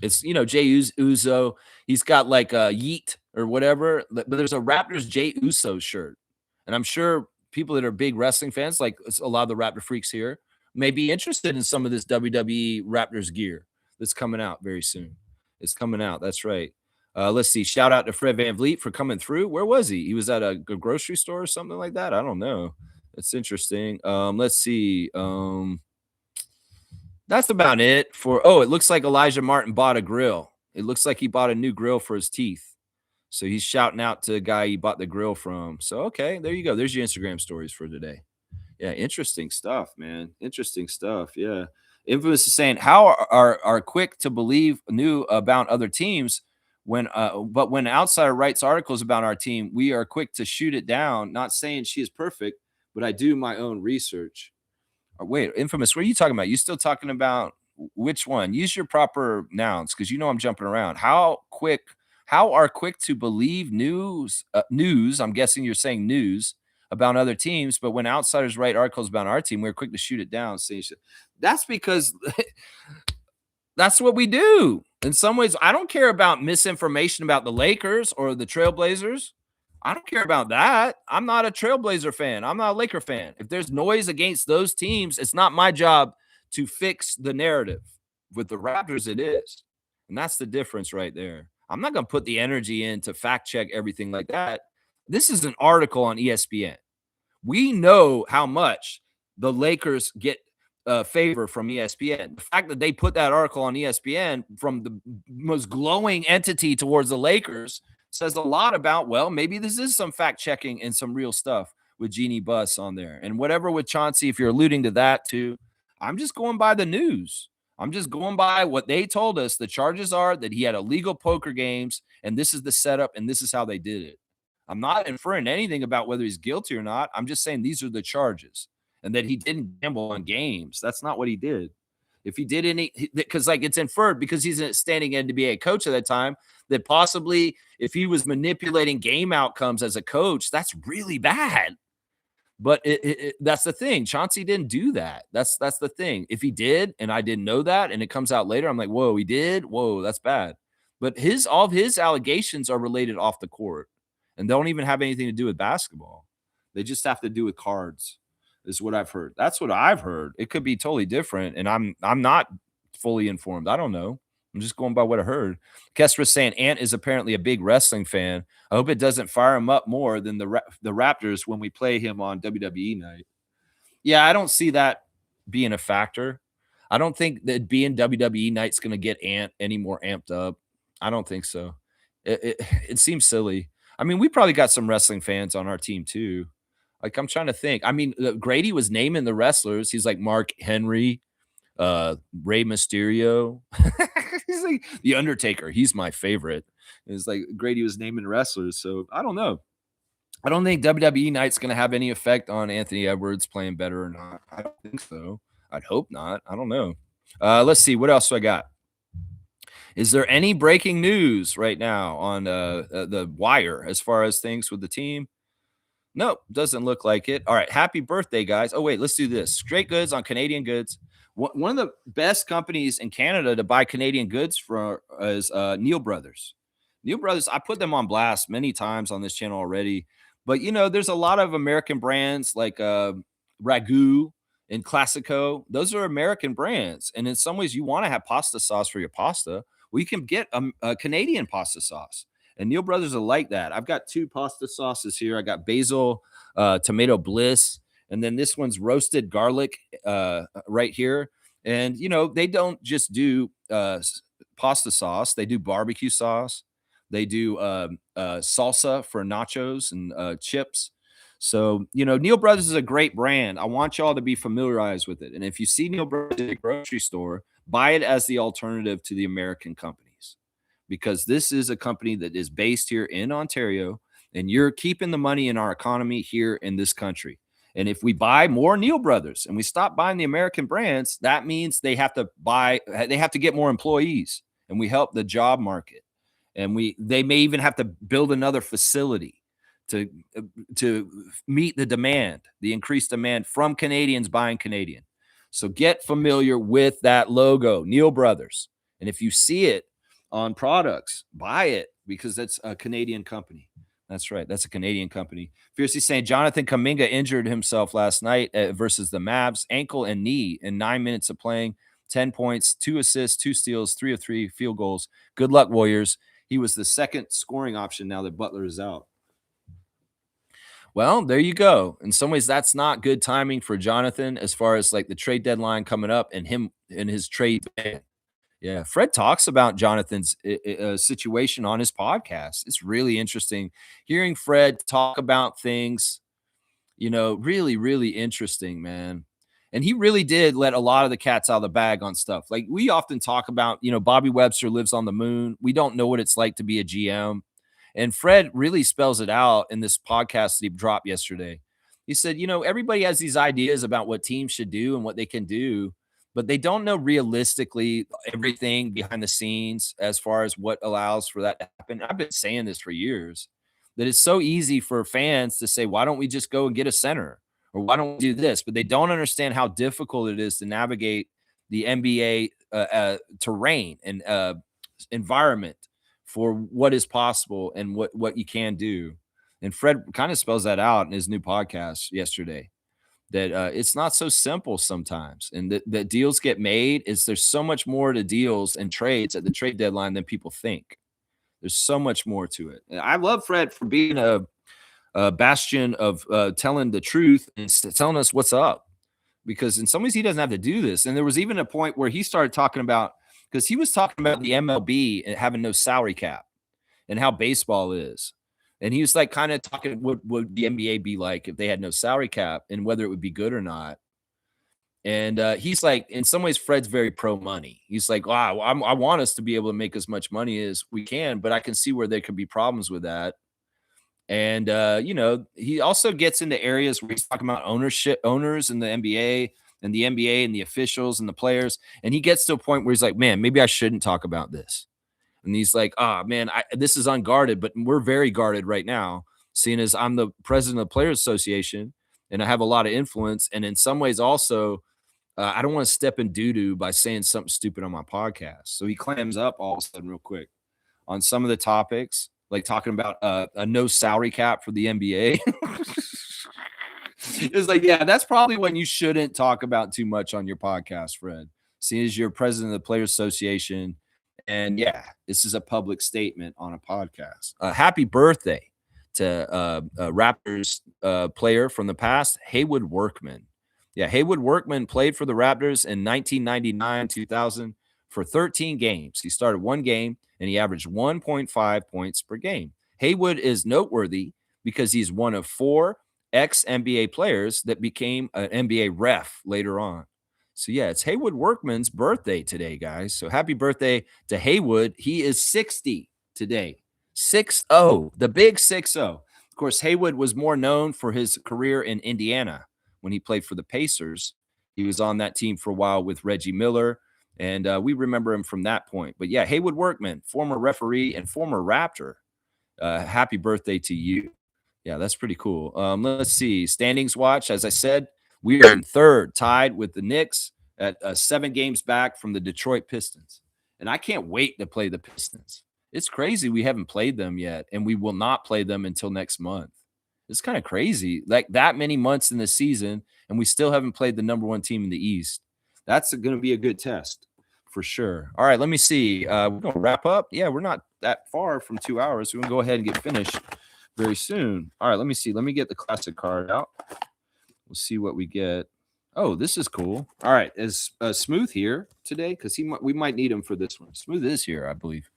it's Jey Uso. He's got like a Yeet or whatever, but there's a Raptors Jey Uso shirt, and I'm sure people that are big wrestling fans, like a lot of the Raptor freaks here, may be interested in some of this WWE Raptors gear that's coming out very soon. It's coming out. That's right. Let's see. Shout out to Fred VanVleet for coming through. Where was he? He was at a grocery store or something like that. I don't know. That's interesting. Let's see. That's about it for. Oh, it looks like Elijah Martin bought a grill. It looks like he bought a new grill for his teeth. So he's shouting out to the guy he bought the grill from. So, okay, there you go. There's your Instagram stories for today. Yeah, interesting stuff, man. Interesting stuff. Yeah. Infamous is saying, how are quick to believe new about other teams but when outsider writes articles about our team, we are quick to shoot it down. Not saying she is perfect, but I do my own research. Wait, Infamous, what are you talking about? You still talking about which one? Use your proper nouns because I'm jumping around. How are quick to believe news? I'm guessing you're saying news about other teams, but when outsiders write articles about our team, we're quick to shoot it down. That's because that's what we do. In some ways, I don't care about misinformation about the Lakers or the Trailblazers. I don't care about that. I'm not a Trailblazer fan. I'm not a Laker fan. If there's noise against those teams, it's not my job to fix the narrative. With the Raptors, it is. And that's the difference right there. I'm not going to put the energy in to fact check everything like that. This is an article on ESPN. We know how much the Lakers get favor from ESPN. The fact that they put that article on ESPN from the most glowing entity towards the Lakers says a lot about, well, maybe this is some fact checking and some real stuff with Jeannie Buss on there. And whatever with Chauncey, if you're alluding to that too, I'm just going by the news. I'm just going by what they told us. The charges are that he had illegal poker games, and this is the setup, and this is how they did it. I'm not inferring anything about whether he's guilty or not. I'm just saying these are the charges, and that he didn't gamble on games. That's not what he did. If he did any, because like it's inferred because he's a standing NBA coach at that time, that possibly if he was manipulating game outcomes as a coach, that's really bad. But that's the thing. Chauncey didn't do that. That's the thing. If he did, and I didn't know that, and it comes out later, I'm like, whoa, he did. Whoa, that's bad. But all of his allegations are related off the court, and don't even have anything to do with basketball. They just have to do with cards. Is what I've heard. That's what I've heard. It could be totally different, and I'm not fully informed. I don't know. I'm just going by what I heard. Kestra's saying Ant is apparently a big wrestling fan. I hope it doesn't fire him up more than the Raptors when we play him on WWE night. Yeah, I don't see that being a factor. I don't think that being WWE night's going to get Ant any more amped up. I don't think so. It seems silly. I mean, we probably got some wrestling fans on our team too. Like, I'm trying to think. I mean, Grady was naming the wrestlers. He's like Mark Henry, Rey Mysterio. He's like The Undertaker. He's my favorite. It's like Grady was naming wrestlers. So I don't know. I don't think WWE night's going to have any effect on Anthony Edwards playing better or not. I don't think so. I'd hope not. I don't know. Let's see. What else do I got? Is there any breaking news right now on the wire as far as things with the team? Nope, doesn't look like it. All right, happy birthday, guys. Oh, wait, let's do this. Straight Goods on Canadian Goods. One of the best companies in Canada to buy Canadian goods for is Neil Brothers. Neil Brothers, I put them on blast many times on this channel already. But, there's a lot of American brands like Ragu and Classico. Those are American brands. And in some ways, you want to have pasta sauce for your pasta. Well, you can get a Canadian pasta sauce. And Neil Brothers are like that. I've got two pasta sauces here. I got basil, tomato bliss, and then this one's roasted garlic right here. And, they don't just do pasta sauce. They do barbecue sauce. They do salsa for nachos and chips. So, Neil Brothers is a great brand. I want y'all to be familiarized with it. And if you see Neil Brothers at a grocery store, buy it as the alternative to the American companies. Because this is a company that is based here in Ontario, and you're keeping the money in our economy here in this country. And if we buy more Neal Brothers and we stop buying the American brands, that means they have to get more employees, and we help the job market. And they may even have to build another facility to to meet the increased demand from Canadians buying Canadian. So get familiar with that logo, Neal Brothers. And if you see it on products, buy it, because that's a Canadian company. That's right. That's a Canadian company. Fiercely saying Jonathan Kuminga injured himself last night versus the Mavs, ankle and knee in 9 minutes of playing, 10 points, 2 assists, 2 steals, 3 of 3 field goals. Good luck, Warriors. He was the second scoring option now that Butler is out. Well, there you go. In some ways, that's not good timing for Jonathan as far as like the trade deadline coming up and him and his trade. Yeah, Fred talks about Jonathan's situation on his podcast. It's really interesting hearing Fred talk about things, really, really interesting, man. And he really did let a lot of the cats out of the bag on stuff. Like we often talk about, Bobby Webster lives on the moon. We don't know what it's like to be a GM. And Fred really spells it out in this podcast that he dropped yesterday. He said, everybody has these ideas about what teams should do and what they can do, but they don't know realistically everything behind the scenes as far as what allows for that to happen. I've been saying this for years, that it's so easy for fans to say, why don't we just go and get a center? Or why don't we do this? But they don't understand how difficult it is to navigate the NBA terrain and environment for what is possible and what you can do. And Fred kind of spells that out in his new podcast yesterday, that it's not so simple sometimes, and that deals get made. There's so much more to deals and trades at the trade deadline than people think. There's so much more to it. And I love Fred for being a bastion of telling the truth and telling us what's up, because in some ways he doesn't have to do this. And there was even a point where he started talking about, because he was talking about the MLB and having no salary cap and how baseball is. And he was like kind of talking, what would the NBA be like if they had no salary cap and whether it would be good or not. And he's like, in some ways, Fred's very pro money. He's like, wow, I want us to be able to make as much money as we can, but I can see where there could be problems with that. And, he also gets into areas where he's talking about owners in the NBA and the officials and the players. And he gets to a point where he's like, man, maybe I shouldn't talk about this. And he's like, man, this is unguarded, but we're very guarded right now, seeing as I'm the president of the Players Association and I have a lot of influence. And in some ways also, I don't want to step in doo-doo by saying something stupid on my podcast. So he clams up all of a sudden real quick on some of the topics, like talking about a no salary cap for the NBA. It's like, yeah, that's probably when you shouldn't talk about too much on your podcast, Fred, seeing as you're president of the Players Association. And yeah, this is a public statement on a podcast. Happy birthday to Raptors player from the past, Haywood Workman. Yeah, Haywood Workman played for the Raptors in 1999, 2000 for 13 games. He started one game and he averaged 1.5 points per game. Haywood is noteworthy because he's one of 4 ex-NBA players that became an NBA ref later on. So yeah, it's Haywood Workman's birthday today, guys. So happy birthday to Haywood. He is 60 today. 6-0, the big 6-0. Of course, Haywood was more known for his career in Indiana when he played for the Pacers. He was on that team for a while with Reggie Miller, and we remember him from that point. But yeah, Haywood Workman, former referee and former Raptor. Happy birthday to you. Yeah, that's pretty cool. Let's see. Standings watch. As I said, we are in third, tied with the Knicks at 7 games back from the Detroit Pistons. And I can't wait to play the Pistons. It's crazy we haven't played them yet, and we will not play them until next month. It's kind of crazy. Like that many months in the season, and we still haven't played the number 1 team in the East. That's going to be a good test for sure. All right, let me see. We're going to wrap up. Yeah, we're not that far from 2 hours. We're going to go ahead and get finished very soon. All right, let me see. Let me get the classic card out. We'll see what we get. Oh, this is cool. All right, is Smooth here today? Because we might need him for this one. Smooth is here, I believe.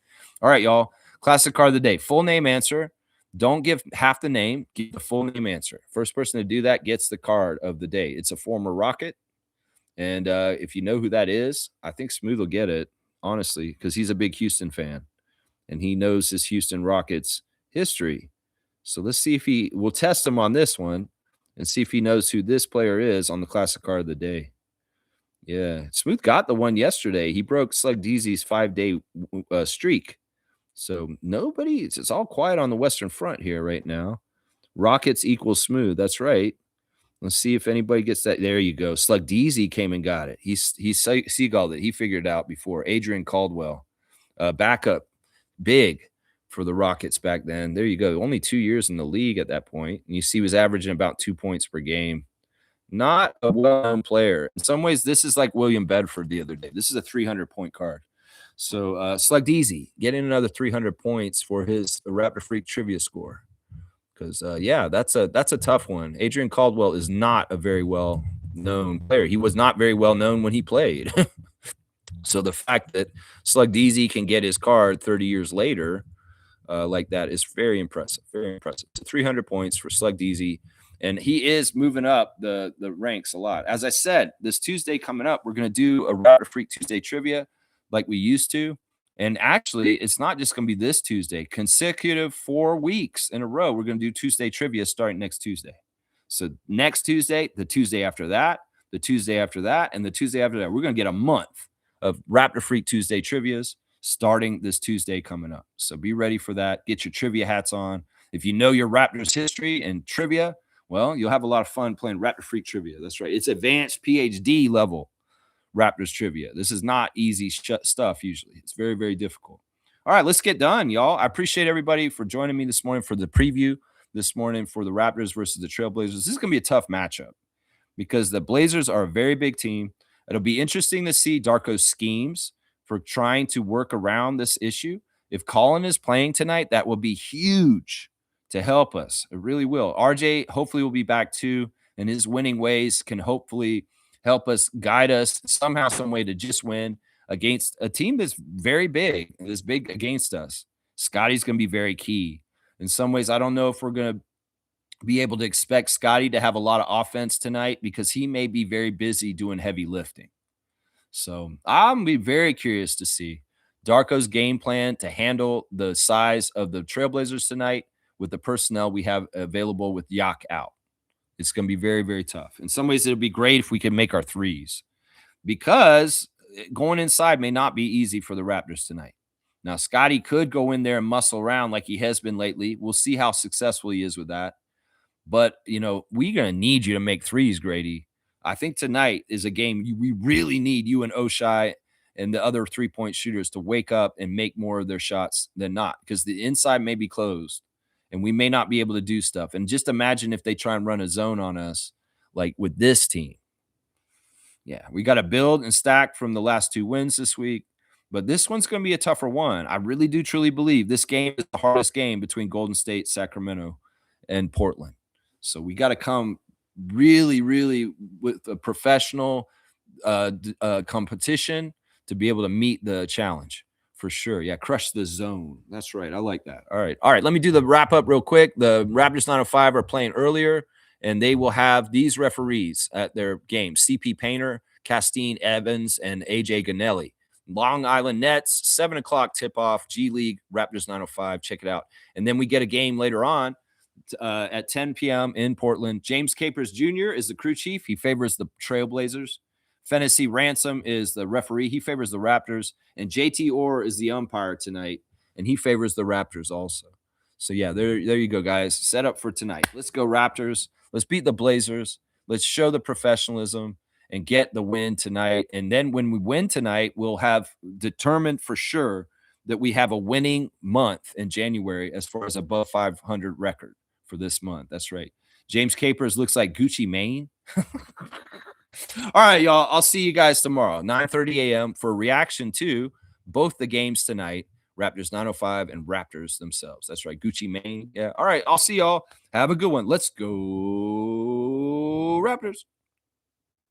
All right, y'all. Classic card of the day. Full name answer. Don't give half the name. Give the full name answer. First person to do that gets the card of the day. It's a former Rocket. And if you know who that is, I think Smooth will get it, honestly, because he's a big Houston fan. And he knows his Houston Rockets history. So let's see if we'll test him on this one. and see if he knows who this player is on the classic card of the day. Yeah, Smooth got the one yesterday. He broke Slug Deezy's 5-day streak. So it's all quiet on the Western Front here right now. Rockets equals Smooth. That's right. Let's see if anybody gets that. There you go. Slug Deezy came and got it. He seagulled it. He figured it out before. Adrian Caldwell, backup, big for the Rockets back then. There you go. Only 2 years in the league at that point. And you see he was averaging about 2 points per game. Not a well-known player. In some ways, this is like William Bedford the other day. This is a 300-point card. So Slug Deezy getting another 300 points for his Raptor Freak trivia score. Because that's a tough one. Adrian Caldwell is not a very well-known player. He was not very well known when he played. So the fact that Slug Deezy can get his card 30 years later like that is very impressive. Very impressive. So 300 points for Slug Deezy. And he is moving up the ranks a lot. As I said, this Tuesday coming up, we're going to do a Raptor Freak Tuesday trivia like we used to. And actually, it's not just going to be this Tuesday. Consecutive 4 weeks in a row, we're going to do Tuesday trivia starting next Tuesday. So next Tuesday, the Tuesday after that, the Tuesday after that, and the Tuesday after that. We're going to get a month of Raptor Freak Tuesday trivias starting this Tuesday coming up. So be ready for that. Get your trivia hats on. If you know your Raptors history and trivia, well, you'll have a lot of fun playing Raptor Freak trivia. That's right. It's advanced PhD level Raptors trivia. This is not easy stuff usually. It's very, very difficult. All right, let's get done, y'all. I appreciate everybody for joining me this morning for the preview this morning for the Raptors versus the Trailblazers. This is going to be a tough matchup because the Blazers are a very big team. It'll be interesting to see Darko's schemes for trying to work around this issue. If Colin is playing tonight, that will be huge to help us. It really will. RJ hopefully will be back too, and his winning ways can hopefully help us, guide us somehow, some way to just win against a team that's very big, that's big against us. Scotty's going to be very key. In some ways, I don't know if we're going to be able to expect Scotty to have a lot of offense tonight because he may be very busy doing heavy lifting. So I'm going to be very curious to see Darko's game plan to handle the size of the Trailblazers tonight with the personnel we have available with Yak out. It's going to be very, very tough. In some ways, it'll be great if we can make our threes because going inside may not be easy for the Raptors tonight. Now, Scotty could go in there and muscle around like he has been lately. We'll see how successful he is with that. But, we're going to need you to make threes, Grady. I think tonight is a game we really need you and Oshai and the other three-point shooters to wake up and make more of their shots than not because the inside may be closed. And we may not be able to do stuff. And just imagine if they try and run a zone on us, like with this team. Yeah, we got to build and stack from the last 2 wins this week. But this one's going to be a tougher one. I really do truly believe this game is the hardest game between Golden State, Sacramento, and Portland. So we got to come really, really with a professional competition to be able to meet the challenge. For sure. Yeah, crush the zone. That's right. I like that. All right. Let me do the wrap up real quick. The Raptors 905 are playing earlier, and they will have these referees at their game. CP Painter, Castine Evans, and AJ Ganelli. Long Island Nets, 7 o'clock tip-off, G League, Raptors 905. Check it out. And then we get a game later on at 10 p.m. in Portland. James Capers Jr. is the crew chief. He favors the Trailblazers. Fennessy Ransom is the referee. He favors the Raptors. And JT Orr is the umpire tonight, and he favors the Raptors also. So, yeah, there you go, guys. Set up for tonight. Let's go Raptors. Let's beat the Blazers. Let's show the professionalism and get the win tonight. And then when we win tonight, we'll have determined for sure that we have a winning month in January as far as above 500 record for this month. That's right. James Capers looks like Gucci Mane. All right, y'all. I'll see you guys tomorrow, 9:30 a.m. for a reaction to both the games tonight, Raptors 905 and Raptors themselves. That's right, Gucci Mane. Yeah. All right, I'll see y'all. Have a good one. Let's go Raptors.